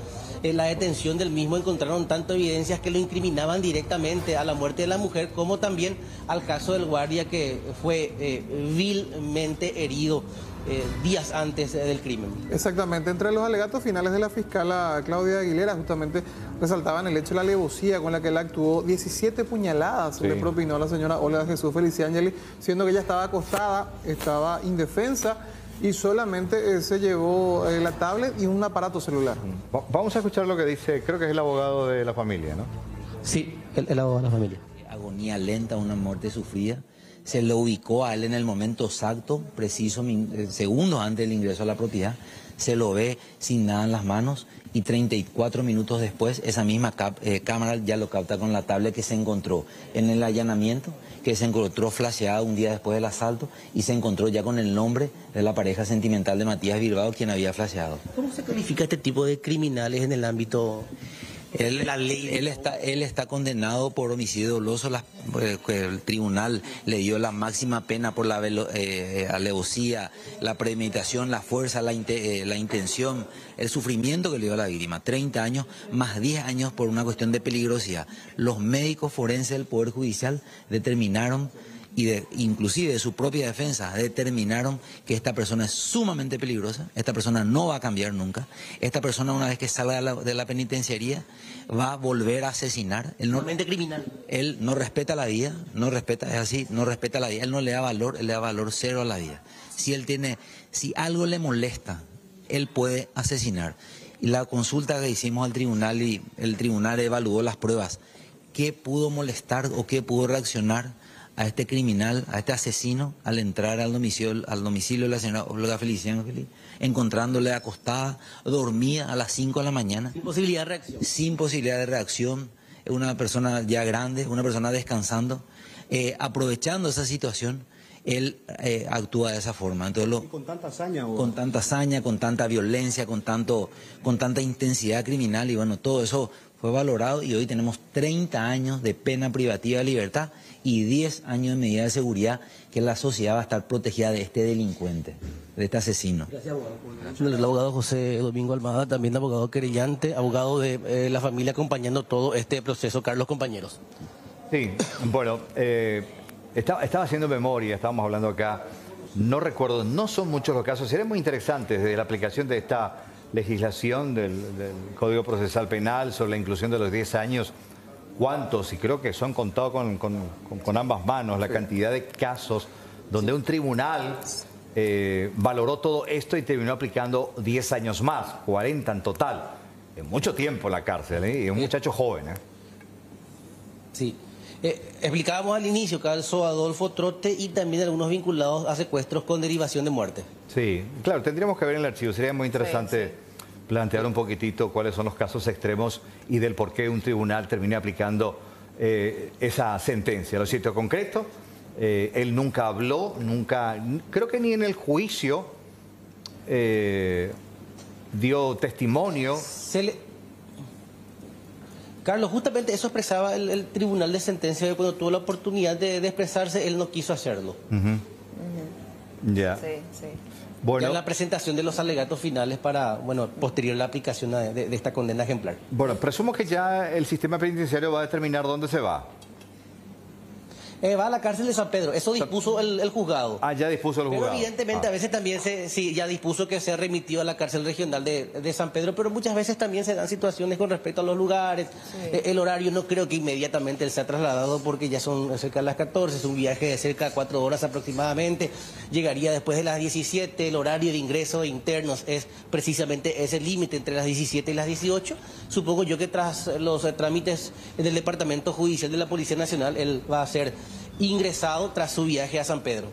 [SPEAKER 20] la detención del mismo, encontraron tanto evidencias que lo incriminaban directamente a la muerte de la mujer, como también al caso del guardia que fue vilmente herido días antes del crimen.
[SPEAKER 3] Exactamente. Entre los alegatos finales de la fiscala Claudia Aguilera, justamente resaltaban el hecho de la alevosía con la que él actuó. 17 puñaladas le propinó a la señora Olga Jesús Felicia Ángel, siendo que ella estaba acostada, estaba indefensa, y solamente se llevó la tablet y un aparato celular.
[SPEAKER 1] Vamos a escuchar lo que dice, creo que es el abogado de la familia, ¿no?
[SPEAKER 20] Sí, el abogado de la familia.
[SPEAKER 21] Agonía lenta, una muerte sufrida. Se lo ubicó a él en el momento exacto, preciso, segundos antes del ingreso a la propiedad. Se lo ve sin nada en las manos y 34 minutos después esa misma cámara ya lo capta con la tablet que se encontró en el allanamiento, que se encontró flasheada un día después del asalto y se encontró ya con el nombre de la pareja sentimental de Matías Bilbao, quien había flasheado.
[SPEAKER 20] ¿Cómo se califica este tipo de criminales en el ámbito
[SPEAKER 21] de la ley? Él está condenado por homicidio doloso. El tribunal le dio la máxima pena por la alevosía, la premeditación, la fuerza, la intención, el sufrimiento que le dio a la víctima. 30 años más 10 años por una cuestión de peligrosidad. Los médicos forenses del Poder Judicial determinaron, inclusive de su propia defensa, determinaron que esta persona es sumamente peligrosa, esta persona no va a cambiar nunca, esta persona una vez que salga de la penitenciaría va a volver a asesinar. Él no, criminal. Él no respeta la vida, no respeta, es así, no respeta la vida, él no le da valor, él le da valor cero a la vida. Si algo le molesta, él puede asesinar. Y la consulta que hicimos al tribunal, y el tribunal evaluó las pruebas, ¿qué pudo molestar o qué pudo reaccionar a este criminal, a este asesino, al entrar al domicilio de la señora Olga Felicia Ángel, encontrándole acostada, dormida a las 5 de la mañana?
[SPEAKER 20] Sin posibilidad de reacción.
[SPEAKER 21] Sin posibilidad de reacción, una persona ya grande, una persona descansando, aprovechando esa situación, él actúa de esa forma. Entonces,
[SPEAKER 22] con tanta hazaña.
[SPEAKER 21] Con tanta hazaña, con tanta violencia, con tanta intensidad criminal, y bueno, todo eso fue valorado y hoy tenemos 30 años de pena privativa de libertad y 10 años de medida de seguridad, que la sociedad va a estar protegida de este delincuente, de este asesino.
[SPEAKER 20] Gracias, abogado. El abogado José Domingo Almada, también abogado querellante, abogado de la familia, acompañando todo este proceso. Carlos, compañeros.
[SPEAKER 1] Sí, bueno, estaba haciendo memoria, estábamos hablando acá, no recuerdo, no son muchos los casos, sería muy interesante desde la aplicación de esta legislación del Código Procesal Penal sobre la inclusión de los 10 años, cuántos, y creo que son contados con ambas manos, la cantidad de casos donde un tribunal valoró todo esto y terminó aplicando 10 años más, 40 en total. Es mucho tiempo en la cárcel, y es un muchacho joven.
[SPEAKER 20] Sí. Explicábamos al inicio, caso Adolfo Trote y también algunos vinculados a secuestros con derivación de muerte.
[SPEAKER 1] Sí, claro, tendríamos que ver en el archivo. Sería muy interesante plantear un poquitito cuáles son los casos extremos y del por qué un tribunal termina aplicando esa sentencia. Lo cierto concreto, él nunca habló, creo que ni en el juicio dio testimonio.
[SPEAKER 20] Carlos, justamente eso expresaba el tribunal de sentencia, que cuando tuvo la oportunidad de expresarse, él no quiso hacerlo.
[SPEAKER 1] Ya.
[SPEAKER 2] Sí, sí.
[SPEAKER 1] Bueno,
[SPEAKER 20] ya la presentación de los alegatos finales para, posterior la aplicación de esta condena ejemplar.
[SPEAKER 1] Bueno, presumo que ya el sistema penitenciario va a determinar dónde se va.
[SPEAKER 20] Va a la cárcel de San Pedro, eso dispuso el juzgado.
[SPEAKER 1] Ah, ya dispuso el juzgado.
[SPEAKER 20] Pero evidentemente a veces también ya dispuso que sea remitido a la cárcel regional de San Pedro, pero muchas veces también se dan situaciones con respecto a los lugares, el horario. No creo que inmediatamente él sea trasladado, porque ya son cerca de las 14, es un viaje de cerca de 4 horas aproximadamente, llegaría después de las 17, el horario de ingreso de internos es precisamente ese límite entre las 17 y las 18. Supongo yo que tras los trámites del Departamento Judicial de la Policía Nacional, él va a ser ingresado tras su viaje a San Pedro.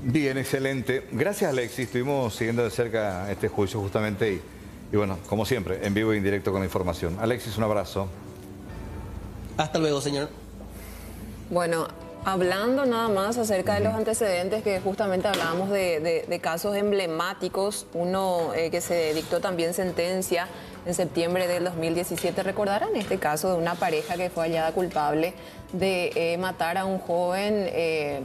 [SPEAKER 1] Bien, excelente. Gracias, Alexis. Estuvimos siguiendo de cerca este juicio justamente y bueno, como siempre, en vivo e indirecto con la información. Alexis, un abrazo.
[SPEAKER 20] Hasta luego, señor.
[SPEAKER 2] Bueno, Hablando nada más acerca de los antecedentes, que justamente hablábamos de casos emblemáticos, uno que se dictó también sentencia en septiembre del 2017, recordarán este caso de una pareja que fue hallada culpable de matar a un joven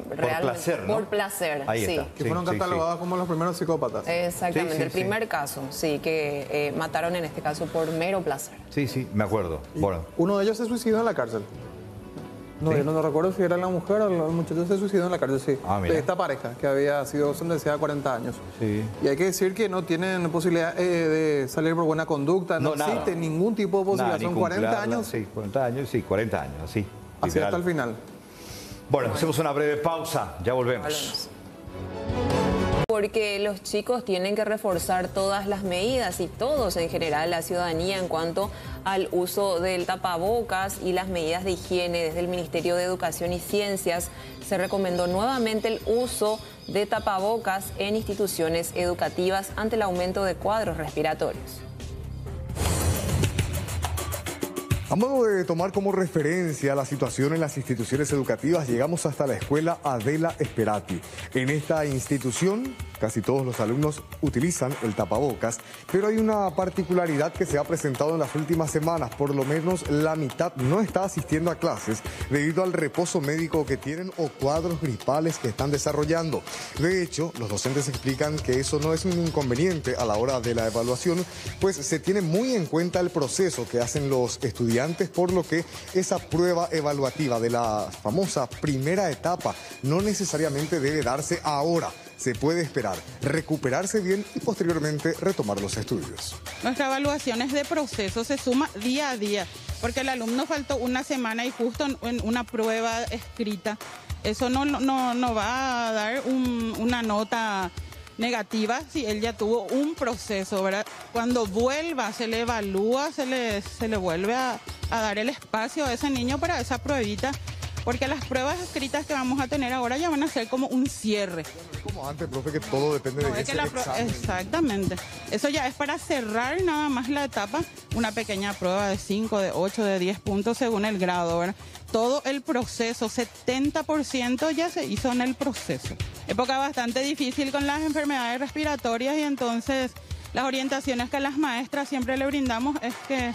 [SPEAKER 2] realmente
[SPEAKER 1] placer, ¿no?
[SPEAKER 2] por placer.
[SPEAKER 1] Ahí
[SPEAKER 2] sí.
[SPEAKER 1] está.
[SPEAKER 3] Que fueron catalogados como los primeros psicópatas.
[SPEAKER 2] Exactamente, el primer caso, sí, que mataron en este caso por mero placer.
[SPEAKER 1] Sí, sí, me acuerdo. Bueno.
[SPEAKER 3] Uno de ellos se suicidó en la cárcel. No, yo no recuerdo si era la mujer o el muchacho se suicidó en la cárcel, sí. De esta pareja, que había sido sentenciada a 40 años.
[SPEAKER 1] Sí.
[SPEAKER 3] Y hay que decir que no tienen posibilidad de salir por buena conducta, no existe ningún tipo de posibilidad. Son 40 años.
[SPEAKER 1] Sí, 40 años, sí, 40 años, sí.
[SPEAKER 3] Así
[SPEAKER 1] literal.
[SPEAKER 3] hasta el final.
[SPEAKER 1] Bueno, hacemos una breve pausa, ya volvemos.
[SPEAKER 2] Porque los chicos tienen que reforzar todas las medidas y todos en general, la ciudadanía, en cuanto al uso del tapabocas y las medidas de higiene. Desde el Ministerio de Educación y Ciencias se recomendó nuevamente el uso de tapabocas en instituciones educativas ante el aumento de cuadros respiratorios.
[SPEAKER 4] A modo de tomar como referencia la situación en las instituciones educativas, llegamos hasta la escuela Adela Esperati. En esta institución, casi todos los alumnos utilizan el tapabocas, pero hay una particularidad que se ha presentado en las últimas semanas. Por lo menos la mitad no está asistiendo a clases debido al reposo médico que tienen o cuadros gripales que están desarrollando. De hecho, los docentes explican que eso no es un inconveniente a la hora de la evaluación, pues se tiene muy en cuenta el proceso que hacen los estudiantes, por lo que esa prueba evaluativa de la famosa primera etapa no necesariamente debe darse ahora. Se puede esperar, recuperarse bien y posteriormente retomar los estudios.
[SPEAKER 22] Nuestra evaluación es de proceso, se suma día a día, porque el alumno faltó una semana y justo en una prueba escrita, eso no va a dar una nota negativa si él ya tuvo un proceso, ¿verdad? Cuando vuelva, se le evalúa, se le vuelve a dar el espacio a ese niño para esa pruebita, porque las pruebas escritas que vamos a tener ahora ya van a ser como un cierre.
[SPEAKER 4] Como antes, profe, que todo depende de ese examen.
[SPEAKER 22] Exactamente. Eso ya es para cerrar nada más la etapa, una pequeña prueba de 5, de 8, de 10 puntos según el grado, ¿verdad? Todo el proceso, 70% ya se hizo en el proceso. Época bastante difícil con las enfermedades respiratorias y entonces las orientaciones que a las maestras siempre le brindamos es que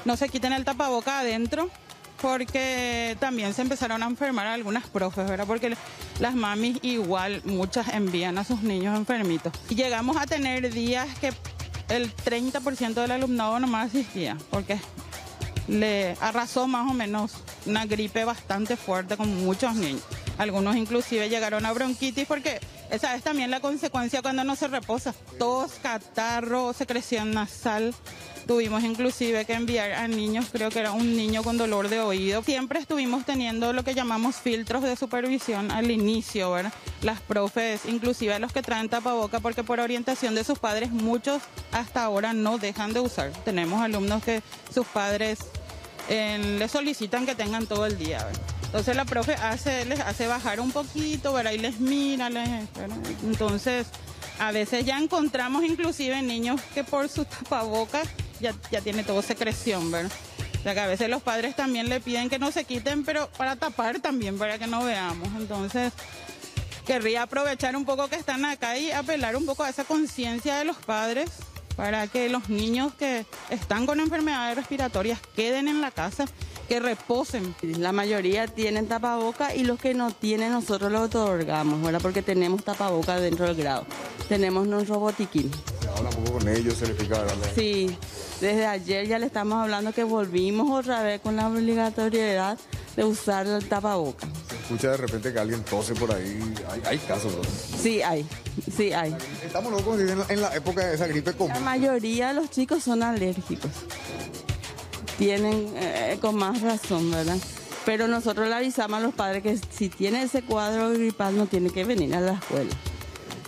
[SPEAKER 22] no se quiten el tapaboca adentro, porque también se empezaron a enfermar algunas profes, ¿verdad? Porque las mamis igual, muchas envían a sus niños enfermitos. Y llegamos a tener días que el 30% del alumnado nomás asistía, porque le arrasó más o menos una gripe bastante fuerte con muchos niños. Algunos inclusive llegaron a bronquitis, porque esa es también la consecuencia cuando no se reposa. Tos, catarro, secreción nasal. Tuvimos inclusive que enviar a niños, creo que era un niño con dolor de oído. Siempre estuvimos teniendo lo que llamamos filtros de supervisión al inicio, ¿verdad? Las profes, inclusive los que traen tapaboca, porque por orientación de sus padres, muchos hasta ahora no dejan de usar. Tenemos alumnos que sus padres les solicitan que tengan todo el día, ¿verdad? Entonces la profe les hace bajar un poquito, ¿verdad? Y les mira, ¿verdad? Entonces a veces ya encontramos inclusive niños que por sus tapabocas ya tiene todo secreción, ¿verdad? O sea que a veces los padres también le piden que no se quiten, pero para tapar también, para que no veamos. Entonces querría aprovechar un poco que están acá y apelar un poco a esa conciencia de los padres para que los niños que están con enfermedades respiratorias queden en la casa, que reposen.
[SPEAKER 23] La mayoría tienen tapaboca y los que no tienen nosotros los otorgamos, ¿verdad? Porque tenemos tapaboca dentro del grado. Tenemos nuestro botiquín.
[SPEAKER 4] Se habla un poco con ellos, se les explica, ¿verdad?
[SPEAKER 23] Sí, desde ayer ya le estamos hablando que volvimos otra vez con la obligatoriedad de usar el tapaboca.
[SPEAKER 4] Se escucha de repente que alguien tose por ahí, hay casos, ¿no?
[SPEAKER 23] Sí hay.
[SPEAKER 4] Estamos locos en la época de esa gripe común.
[SPEAKER 23] La mayoría de los chicos son alérgicos. Tienen con más razón, ¿verdad? Pero nosotros le avisamos a los padres que si tiene ese cuadro gripal no tiene que venir a la escuela.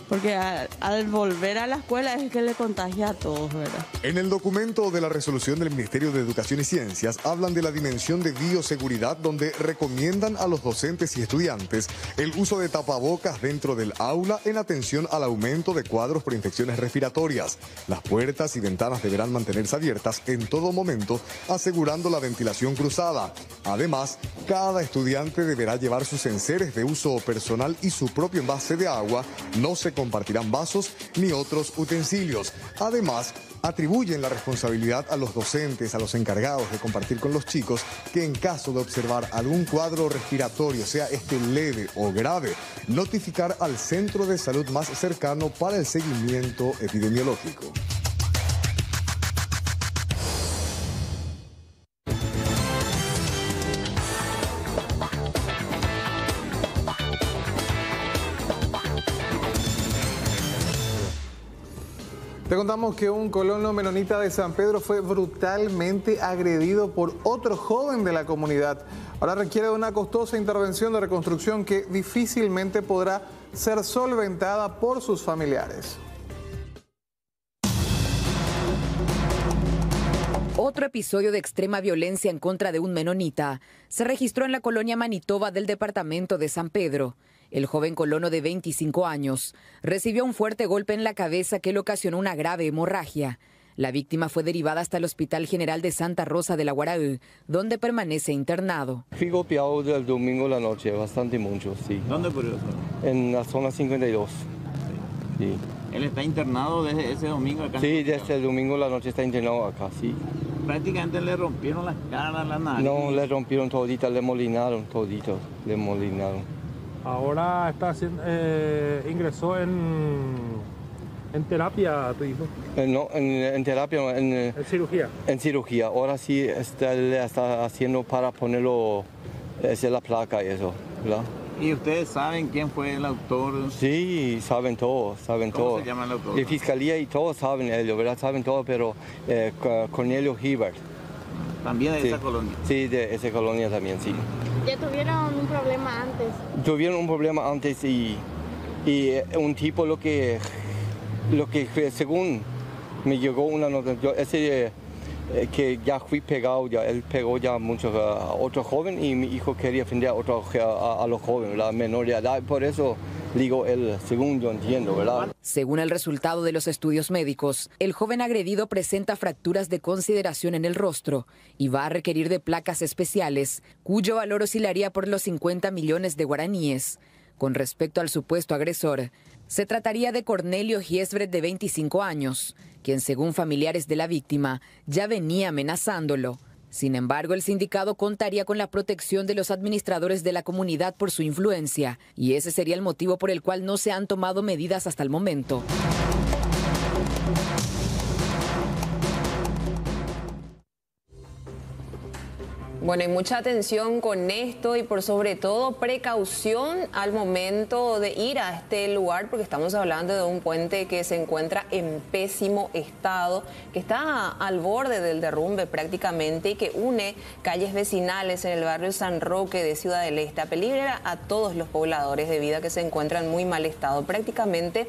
[SPEAKER 23] porque al volver a la escuela es que le contagia a todos, ¿verdad?
[SPEAKER 4] En el documento de la resolución del Ministerio de Educación y Ciencias hablan de la dimensión de bioseguridad, donde recomiendan a los docentes y estudiantes el uso de tapabocas dentro del aula en atención al aumento de cuadros por infecciones respiratorias. Las puertas y ventanas deberán mantenerse abiertas en todo momento, asegurando la ventilación cruzada. Además, cada estudiante deberá llevar sus enseres de uso personal y su propio envase de agua. No se compartirán vasos ni otros utensilios. Además, atribuyen la responsabilidad a los docentes, a los encargados de compartir con los chicos, que en caso de observar algún cuadro respiratorio, sea este leve o grave, notificar al centro de salud más cercano para el seguimiento epidemiológico.
[SPEAKER 3] Te contamos que un colono menonita de San Pedro fue brutalmente agredido por otro joven de la comunidad. Ahora requiere de una costosa intervención de reconstrucción que difícilmente podrá ser solventada por sus familiares.
[SPEAKER 5] Otro episodio de extrema violencia en contra de un menonita se registró en la colonia Manitoba del departamento de San Pedro. El joven colono de 25 años recibió un fuerte golpe en la cabeza que le ocasionó una grave hemorragia. La víctima fue derivada hasta el Hospital General de Santa Rosa de la Guaraú, donde permanece internado.
[SPEAKER 10] Fui golpeado el domingo en la noche, bastante mucho, sí.
[SPEAKER 11] ¿Dónde ocurrió eso?
[SPEAKER 10] En la zona 52. Sí.
[SPEAKER 11] ¿Él está internado desde ese domingo acá?
[SPEAKER 10] Sí, desde el domingo en la noche está internado acá, sí.
[SPEAKER 11] Prácticamente le rompieron las caras, la nariz.
[SPEAKER 10] No, le rompieron todita, le molinaron todito, le molinaron.
[SPEAKER 24] Ahora está ingresó en terapia, tu hijo.
[SPEAKER 10] No, en terapia,
[SPEAKER 24] en cirugía.
[SPEAKER 10] En cirugía. Ahora sí le está haciendo para ponerlo, hacer la placa y eso, ¿verdad?
[SPEAKER 11] ¿Y ustedes saben quién fue el autor?
[SPEAKER 10] Sí, saben todos, saben todo.
[SPEAKER 11] ¿Cómo se llama el autor?
[SPEAKER 10] La fiscalía y todos saben ellos, ¿verdad? Saben todo, pero Cornelio Hibbert.
[SPEAKER 11] ¿También de esa colonia?
[SPEAKER 10] Sí, de esa colonia también, sí.
[SPEAKER 25] ¿Ya tuvieron un problema antes?
[SPEAKER 10] Tuvieron un problema antes y un tipo lo que según me llegó una nota, que ya fui pegado, ya él pegó ya mucho a otro joven y mi hijo quería ofender a los jóvenes, la menor de edad, por eso digo él, según yo entiendo, ¿verdad?
[SPEAKER 5] Según el resultado de los estudios médicos, el joven agredido presenta fracturas de consideración en el rostro y va a requerir de placas especiales, cuyo valor oscilaría por los 50 millones de guaraníes. Con respecto al supuesto agresor, se trataría de Cornelio Hiesbret, de 25 años, quien según familiares de la víctima ya venía amenazándolo. Sin embargo, el sindicato contaría con la protección de los administradores de la comunidad por su influencia, y ese sería el motivo por el cual no se han tomado medidas hasta el momento.
[SPEAKER 2] Bueno, y mucha atención con esto y por sobre todo precaución al momento de ir a este lugar, porque estamos hablando de un puente que se encuentra en pésimo estado, que está al borde del derrumbe prácticamente y que une calles vecinales en el barrio San Roque de Ciudad del Este. Apeligra a todos los pobladores debido a que se encuentran en muy mal estado. Prácticamente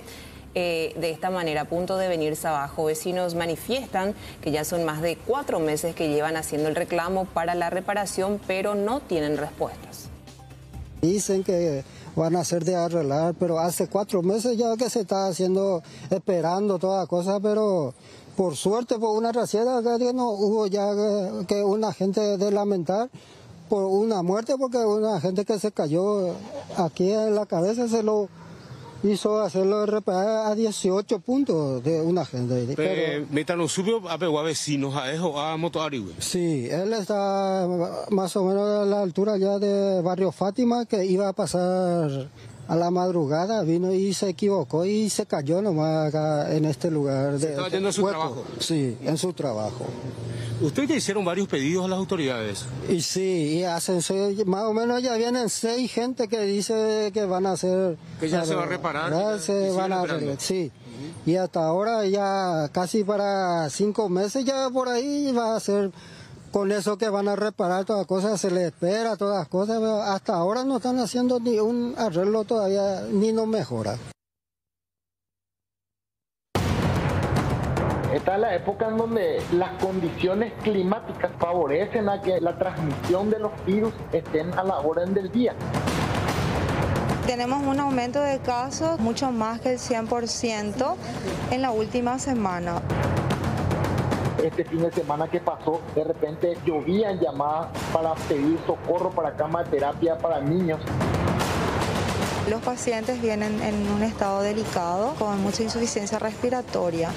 [SPEAKER 2] de esta manera, a punto de venirse abajo. Vecinos manifiestan que ya son más de 4 meses que llevan haciendo el reclamo para la reparación, pero no tienen respuestas.
[SPEAKER 26] Dicen que van a hacer de arreglar, pero hace 4 meses ya que se está haciendo, esperando toda cosa, pero por suerte, por una traciera, que no hubo ya que una gente de lamentar por una muerte, porque una gente que se cayó aquí en la cabeza se lo hizo hacerlo reparar a 18 puntos de una gente.
[SPEAKER 27] ¿Metano subió a pegar vecinos a eso, a motoari?
[SPEAKER 26] Sí, él está más o menos a la altura ya de Barrio Fátima, que iba a pasar a la madrugada, vino y se equivocó y se cayó nomás acá en este lugar.
[SPEAKER 27] ¿Se estaba yendo a su trabajo?
[SPEAKER 26] Sí, en su trabajo.
[SPEAKER 27] ¿Ustedes ya hicieron varios pedidos a las autoridades?
[SPEAKER 26] Y sí, y hacen más o menos ya vienen 6 gente que dice que van a hacer...
[SPEAKER 27] Que ya se va a reparar.
[SPEAKER 26] Se van a arreglar, sí. Y hasta ahora ya casi para 5 meses ya por ahí va a ser con eso que van a reparar todas las cosas, se les espera todas las cosas, pero hasta ahora no están haciendo ni un arreglo todavía, ni no mejora.
[SPEAKER 6] Esta es la época en donde las condiciones climáticas favorecen a que la transmisión de los virus estén a la orden del día.
[SPEAKER 7] Tenemos un aumento de casos mucho más que el 100% en la última semana.
[SPEAKER 6] Este fin de semana que pasó, de repente llovían llamadas para pedir socorro para cama de terapia para niños.
[SPEAKER 7] Los pacientes vienen en un estado delicado con mucha insuficiencia respiratoria.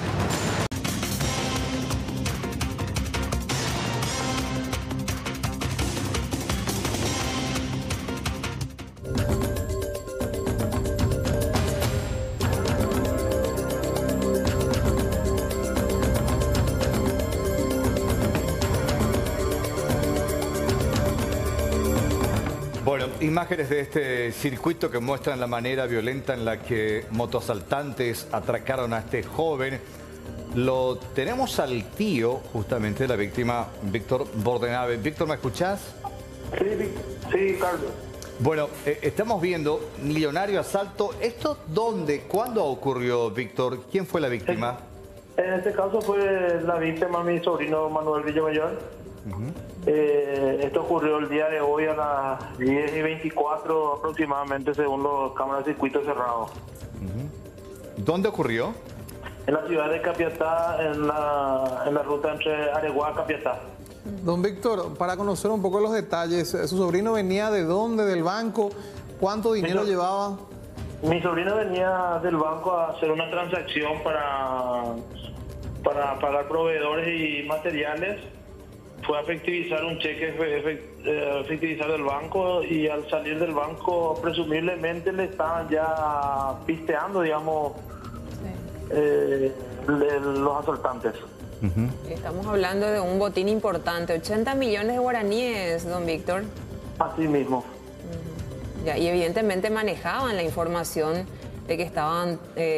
[SPEAKER 1] Bueno, imágenes de este circuito que muestran la manera violenta en la que motoasaltantes atracaron a este joven. Lo tenemos al tío, justamente, de la víctima, Víctor Bordenave. Víctor, ¿me escuchás?
[SPEAKER 9] Sí, Carlos.
[SPEAKER 1] Bueno, estamos viendo millonario asalto. ¿Esto dónde, cuándo ocurrió, Víctor? ¿Quién fue la víctima?
[SPEAKER 9] En este caso fue la víctima mi sobrino Manuel Villamayor. Esto ocurrió el día de hoy a las 10:24 aproximadamente, según los cámaras de circuito cerrados.
[SPEAKER 1] ¿Dónde ocurrió?
[SPEAKER 9] En la ciudad de Capiatá, en la ruta entre Areguá y Capiatá.
[SPEAKER 3] Don Víctor, para conocer un poco los detalles, ¿su sobrino venía de dónde, del banco? ¿Cuánto dinero llevaba?
[SPEAKER 9] Mi sobrino venía del banco a hacer una transacción para pagar proveedores y materiales. Fue a efectivizar un cheque efectivizar del banco, y al salir del banco presumiblemente le estaban ya pisteando, digamos, los asaltantes.
[SPEAKER 2] Estamos hablando de un botín importante, 80 millones de guaraníes, don Víctor.
[SPEAKER 9] Así mismo.
[SPEAKER 2] Ya, y evidentemente manejaban la información de que estaban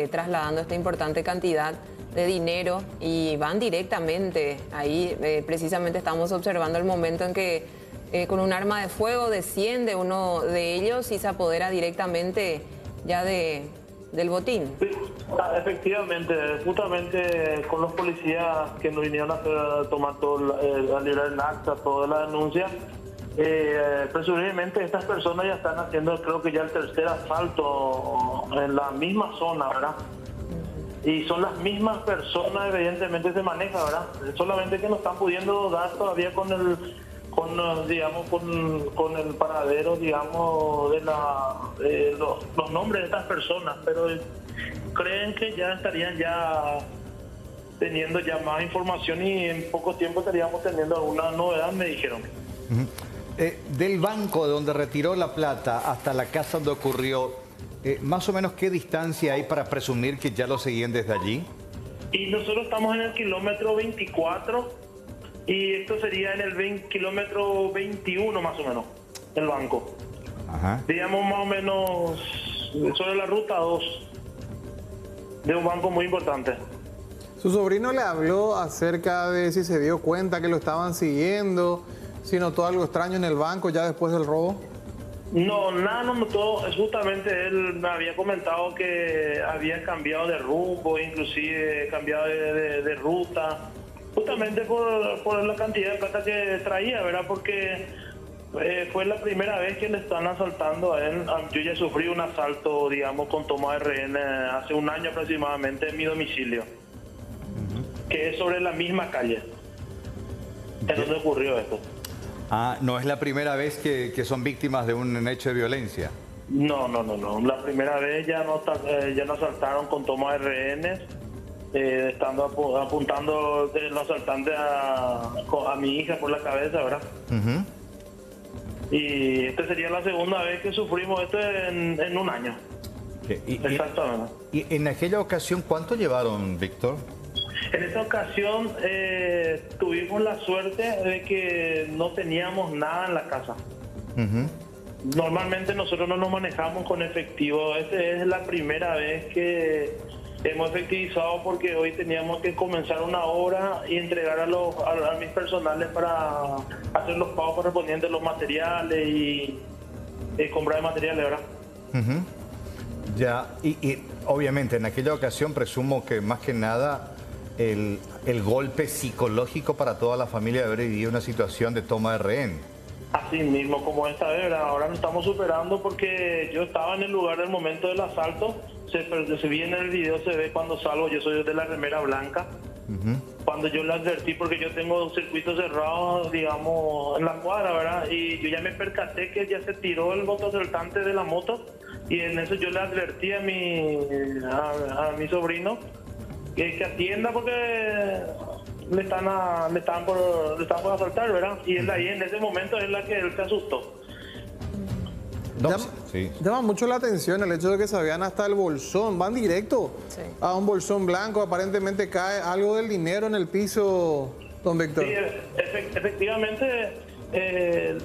[SPEAKER 2] trasladando esta importante cantidad de dinero y van directamente ahí. Precisamente estamos observando el momento en que con un arma de fuego desciende uno de ellos y se apodera directamente ya del botín.
[SPEAKER 9] Sí, efectivamente, justamente con los policías que nos vinieron a tomar todo, a librar el acta, toda la denuncia. Presumiblemente estas personas ya están haciendo, creo que ya el tercer asalto en la misma zona, ¿verdad? Y son las mismas personas, evidentemente se maneja, ¿verdad? Solamente que no están pudiendo dar todavía con el paradero, digamos, de los nombres de estas personas, pero creen que ya estarían ya teniendo ya más información y en poco tiempo estaríamos teniendo alguna novedad, me dijeron.
[SPEAKER 1] Del banco de donde retiró la plata hasta la casa donde ocurrió, más o menos, ¿qué distancia hay para presumir que ya lo seguían desde allí?
[SPEAKER 9] Y nosotros estamos en el kilómetro 24 y esto sería en el kilómetro 21 más o menos, el banco.
[SPEAKER 1] Ajá.
[SPEAKER 9] Digamos más o menos sobre la ruta 2 de un banco muy importante.
[SPEAKER 3] ¿Su sobrino le habló acerca de si se dio cuenta que lo estaban siguiendo, si notó algo extraño en el banco ya después del robo?
[SPEAKER 9] No, nada nos notó. Justamente él me había comentado que había cambiado de rumbo, inclusive cambiado de ruta, justamente por la cantidad de plata que traía, ¿verdad? Porque fue la primera vez que le están asaltando a él. Yo ya sufrí un asalto, digamos, con toma de rehén hace un año aproximadamente en mi domicilio, que es sobre la misma calle en donde ocurrió esto.
[SPEAKER 1] Ah, ¿no es la primera vez que son víctimas de un hecho de violencia?
[SPEAKER 9] No. La primera vez ya nos asaltaron con toma de rehenes, estando apuntando los asaltantes a mi hija por la cabeza, ¿verdad? Y esta sería la segunda vez que sufrimos esto en un año. Exactamente.
[SPEAKER 1] ¿Y en aquella ocasión cuánto llevaron, Víctor?
[SPEAKER 9] En esta ocasión tuvimos la suerte de que no teníamos nada en la casa. Normalmente nosotros no nos manejamos con efectivo. Esta es la primera vez que hemos efectivizado, porque hoy teníamos que comenzar una obra y entregar a mis personales para hacer los pagos correspondientes, los materiales y comprar de materiales, ¿verdad?
[SPEAKER 1] Ya, y obviamente en aquella ocasión presumo que más que nada el golpe psicológico para toda la familia de haber vivido una situación de toma de rehén.
[SPEAKER 9] Así mismo, como esta vez, ¿verdad? Ahora nos estamos superando porque yo estaba en el lugar del momento del asalto. Se vi en el video, se ve cuando salgo, yo soy de la remera blanca. Cuando yo le advertí, porque yo tengo circuitos cerrados, digamos, en la cuadra, ¿verdad? Y yo ya me percaté que ya se tiró el motosaltante de la moto, y en eso yo le advertí a mi sobrino que atienda porque le estaban por asaltar, ¿verdad? Y él ahí en ese momento es la que él se asustó.
[SPEAKER 3] Llama mucho la atención el hecho de que sabían hasta el bolsón, van directo a un bolsón blanco, aparentemente cae algo del dinero en el piso, don Víctor.
[SPEAKER 9] Sí, efectivamente,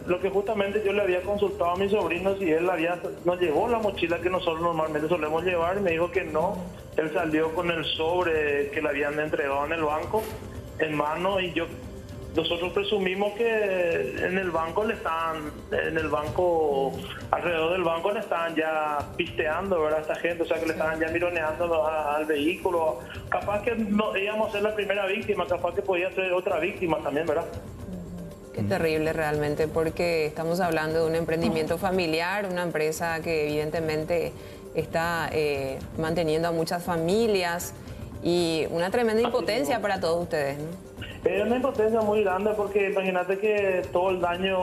[SPEAKER 9] lo que justamente yo le había consultado a mi sobrino si él nos llevó la mochila que nosotros normalmente solemos llevar, y me dijo que no. Él salió con el sobre que le habían entregado en el banco en mano, y nosotros presumimos que alrededor del banco le estaban ya pisteando, ¿verdad? Esta gente, o sea que le estaban ya mironeando al vehículo. Capaz que no íbamos a ser la primera víctima, capaz que podía ser otra víctima también, ¿verdad?
[SPEAKER 2] Qué terrible realmente, porque estamos hablando de un emprendimiento familiar, una empresa que evidentemente está manteniendo a muchas familias, y una tremenda impotencia para todos ustedes, ¿no?
[SPEAKER 9] Es una impotencia muy grande, porque imagínate que todo el daño,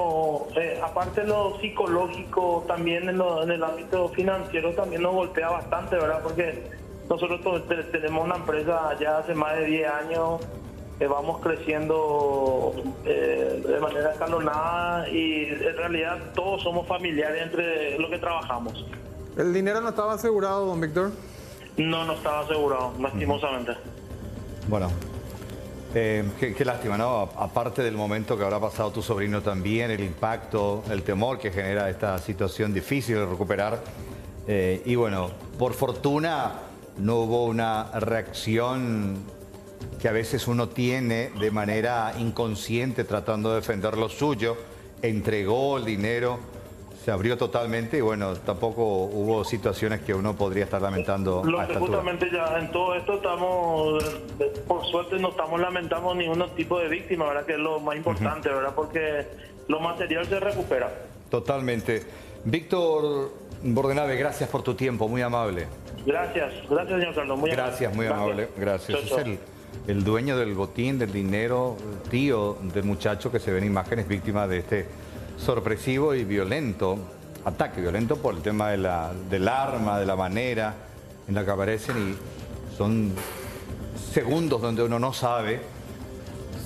[SPEAKER 9] aparte de lo psicológico, también en el ámbito financiero también nos golpea bastante, ¿verdad? Porque nosotros tenemos una empresa ya hace más de 10 años, vamos creciendo de manera escalonada, y en realidad todos somos familiares entre los que trabajamos.
[SPEAKER 3] ¿El dinero no estaba asegurado, don Víctor?
[SPEAKER 9] No estaba asegurado, lastimosamente.
[SPEAKER 1] Bueno, qué lástima, ¿no? Aparte del momento que habrá pasado tu sobrino también, el impacto, el temor que genera esta situación difícil de recuperar. Y bueno, por fortuna no hubo una reacción que a veces uno tiene de manera inconsciente tratando de defender lo suyo. Entregó el dinero, se abrió totalmente, y bueno, tampoco hubo situaciones que uno podría estar lamentando
[SPEAKER 9] Lo
[SPEAKER 1] a
[SPEAKER 9] que
[SPEAKER 1] esta altura.
[SPEAKER 9] justamente ya en todo esto estamos, por suerte no estamos lamentando ningún tipo de víctima, ¿verdad? Que es lo más importante, ¿verdad? Porque lo material se recupera.
[SPEAKER 1] Totalmente. Víctor Bordenave, gracias por tu tiempo, muy amable.
[SPEAKER 9] Gracias, señor Carlos. Muy
[SPEAKER 1] amable. Gracias.
[SPEAKER 9] Chau,
[SPEAKER 1] Es el dueño del botín, del dinero, tío del muchacho que se ven imágenes, víctima de este sorpresivo y violento ataque, violento por el tema del arma, de la manera en la que aparecen, y son segundos donde uno no sabe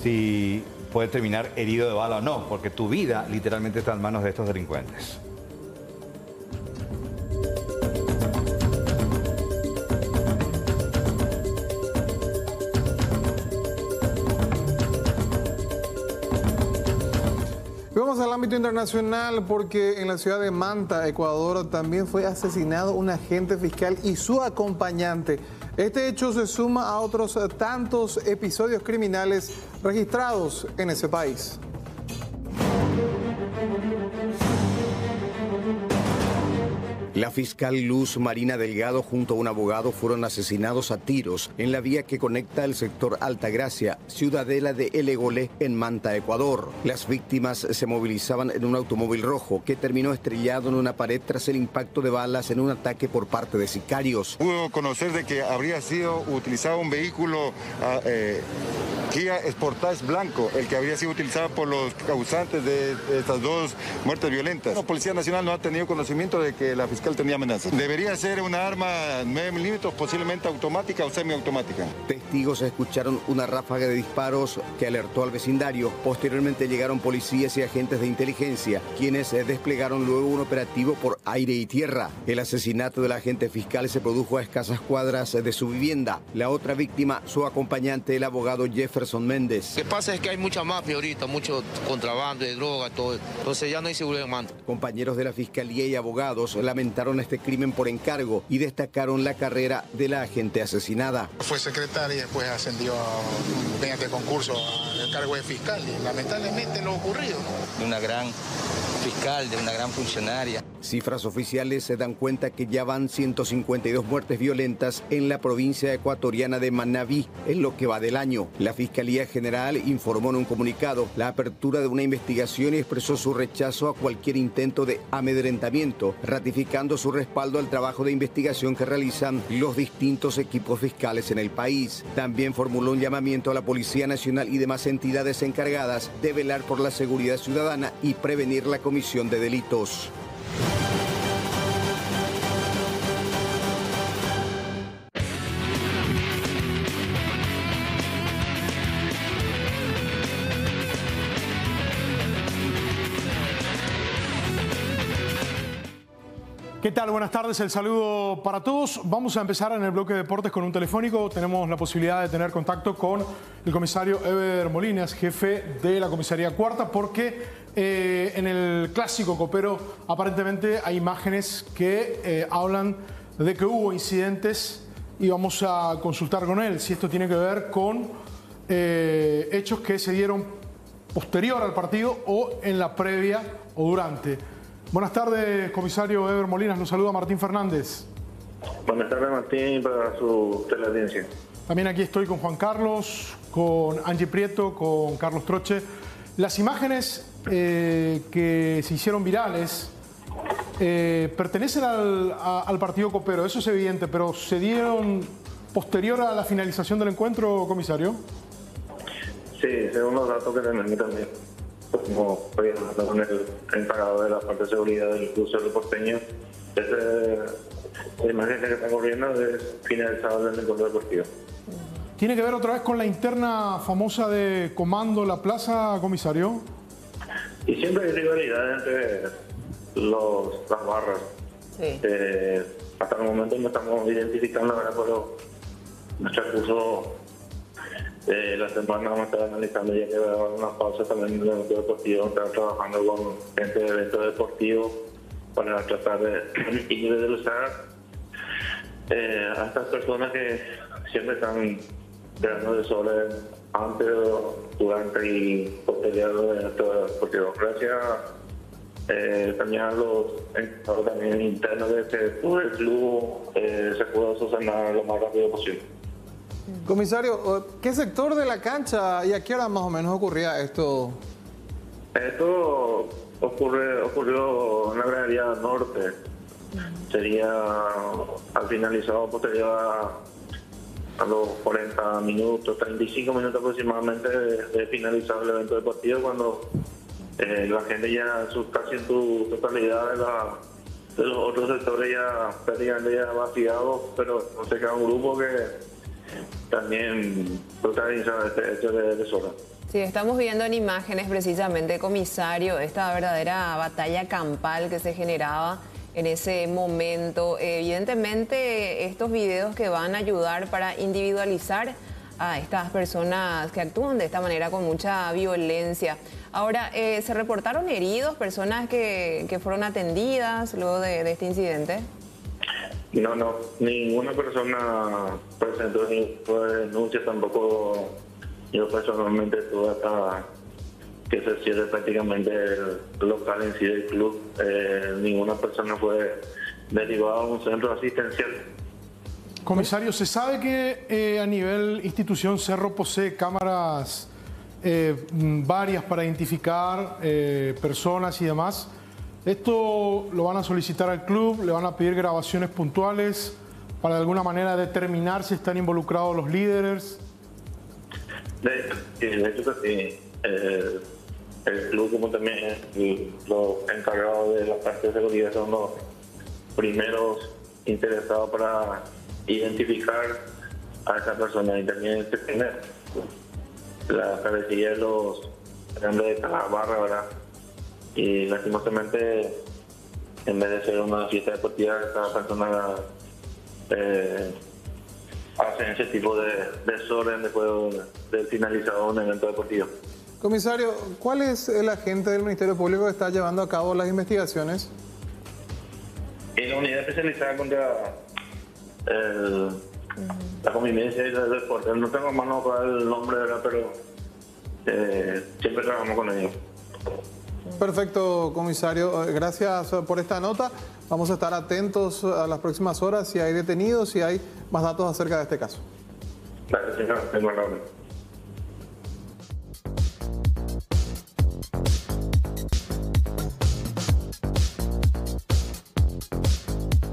[SPEAKER 1] si puede terminar herido de bala o no, porque tu vida literalmente está en manos de estos delincuentes.
[SPEAKER 3] Vamos al ámbito internacional, porque en la ciudad de Manta, Ecuador, también fue asesinado un agente fiscal y su acompañante. Este hecho se suma a otros tantos episodios criminales registrados en ese país.
[SPEAKER 12] La fiscal Luz Marina Delgado junto a un abogado fueron asesinados a tiros en la vía que conecta el sector Altagracia, Ciudadela de El Égole, en Manta, Ecuador. Las víctimas se movilizaban en un automóvil rojo que terminó estrellado en una pared tras el impacto de balas en un ataque por parte de sicarios.
[SPEAKER 13] Pudo conocer de que habría sido utilizado un vehículo Kia Sportage blanco, el que habría sido utilizado por los causantes de estas dos muertes violentas. La Policía Nacional no ha tenido conocimiento de que la fiscal tenía amenazas. Debería ser una arma 9 milímetros, posiblemente automática o semiautomática.
[SPEAKER 12] Testigos escucharon una ráfaga de disparos que alertó al vecindario. Posteriormente llegaron policías y agentes de inteligencia, quienes desplegaron luego un operativo por aire y tierra. El asesinato del agente fiscal se produjo a escasas cuadras de su vivienda. La otra víctima, su acompañante, el abogado Jefferson Méndez.
[SPEAKER 14] Lo que pasa es que hay mucha mafia ahorita, mucho contrabando de droga, todo. Entonces ya no hay seguridad en Manta.
[SPEAKER 12] Compañeros de la fiscalía y abogados lamentaron este crimen por encargo y destacaron la carrera de la agente asesinada.
[SPEAKER 15] Fue secretaria y después ascendió mediante concurso al cargo de fiscal, y lamentablemente lo ocurrido.
[SPEAKER 17] De una gran fiscal, de una gran funcionaria.
[SPEAKER 12] Cifras oficiales se dan cuenta que ya van 152 muertes violentas en la provincia ecuatoriana de Manabí en lo que va del año. La Fiscalía General informó en un comunicado la apertura de una investigación y expresó su rechazo a cualquier intento de amedrentamiento, ratificando su respaldo al trabajo de investigación que realizan los distintos equipos fiscales en el país. También formuló un llamamiento a la Policía Nacional y demás entidades encargadas de velar por la seguridad ciudadana y prevenir la comisión de delitos.
[SPEAKER 24] ¿Qué tal? Buenas tardes, el saludo para todos. Vamos a empezar en el bloque de deportes con un telefónico. Tenemos la posibilidad de tener contacto con el comisario Eber Molinas, jefe de la comisaría cuarta, porque en el clásico copero aparentemente hay imágenes que hablan de que hubo incidentes y vamos a consultar con él si esto tiene que ver con hechos que se dieron posterior al partido o en la previa o durante. Buenas tardes, comisario Eber Molinas. Nos saluda Martín Fernández.
[SPEAKER 9] Buenas tardes, Martín, para su teleaudiencia.
[SPEAKER 24] También aquí estoy con Juan Carlos, con Angie Prieto, con Carlos Troche. Las imágenes que se hicieron virales pertenecen al partido copero, eso es evidente, pero ¿se dieron posterior a la finalización del encuentro, comisario? Sí,
[SPEAKER 9] según los datos que tenemos también. Como estoy hablando con el encargado de la parte de seguridad del Club Cerro Porteño, la imagen que está corriendo es finalizado del encuentro deportivo.
[SPEAKER 24] ¿Tiene que ver otra vez con la interna famosa de Comando La Plaza, comisario?
[SPEAKER 9] Y siempre hay rivalidad entre las barras. Sí. Hasta el momento no estamos identificando, ¿verdad? Pero nuestro curso la semana vamos a estar analizando, ya que va a haber una pausa también en el evento deportivo, estar trabajando con gente de eventos deportivos para tratar de individualizar a estas personas que siempre están creando desorden antes, durante y posterior del evento deportivo. Gracias también a los encargados también internos de que todo el club se pueda solucionar lo más rápido posible.
[SPEAKER 3] Comisario, ¿qué sector de la cancha y a qué hora más o menos ocurría esto?
[SPEAKER 9] Esto ocurrió en la gradería norte. Sería al finalizado posterior a los 40 minutos, 35 minutos aproximadamente de finalizar el evento deportivo, cuando la gente ya casi en su totalidad de los otros sectores ya prácticamente ya vaciados, pero no se queda un grupo que también protagoniza este hecho de desorden.
[SPEAKER 2] Sí, estamos viendo en imágenes precisamente, comisario, esta verdadera batalla campal que se generaba en ese momento. Evidentemente, estos videos que van a ayudar para individualizar a estas personas que actúan de esta manera con mucha violencia. Ahora, ¿se reportaron heridos, personas que fueron atendidas luego de este incidente?
[SPEAKER 9] No, ninguna persona presentó ningún tipo de denuncia, tampoco yo personalmente tuve hasta que se cierre prácticamente el local en sí del club. Ninguna persona fue derivada a un centro asistencial.
[SPEAKER 24] Comisario, ¿se sabe que a nivel institución Cerro posee cámaras varias para identificar personas y demás? ¿Esto lo van a solicitar al club? ¿Le van a pedir grabaciones puntuales para de alguna manera determinar si están involucrados los líderes?
[SPEAKER 9] De hecho que sí. El club, como también los encargados de la parte de seguridad, son los primeros interesados para identificar a esa persona y también tener la cabecilla de los grandes de cada barra, ¿verdad? Y lastimosamente, en vez de ser una fiesta deportiva, cada persona hace ese tipo de desorden después de finalizado un evento deportivo.
[SPEAKER 3] Comisario, ¿cuál es el agente del Ministerio Público que está llevando a cabo las investigaciones?
[SPEAKER 9] En la unidad especializada contra la convivencia y el deporte. No tengo a mano para el nombre, ¿verdad? Pero siempre trabajamos con ellos.
[SPEAKER 3] Perfecto, comisario. Gracias por esta nota. Vamos a estar atentos a las próximas horas si hay detenidos, si hay más datos acerca de este caso.
[SPEAKER 9] Gracias, señor.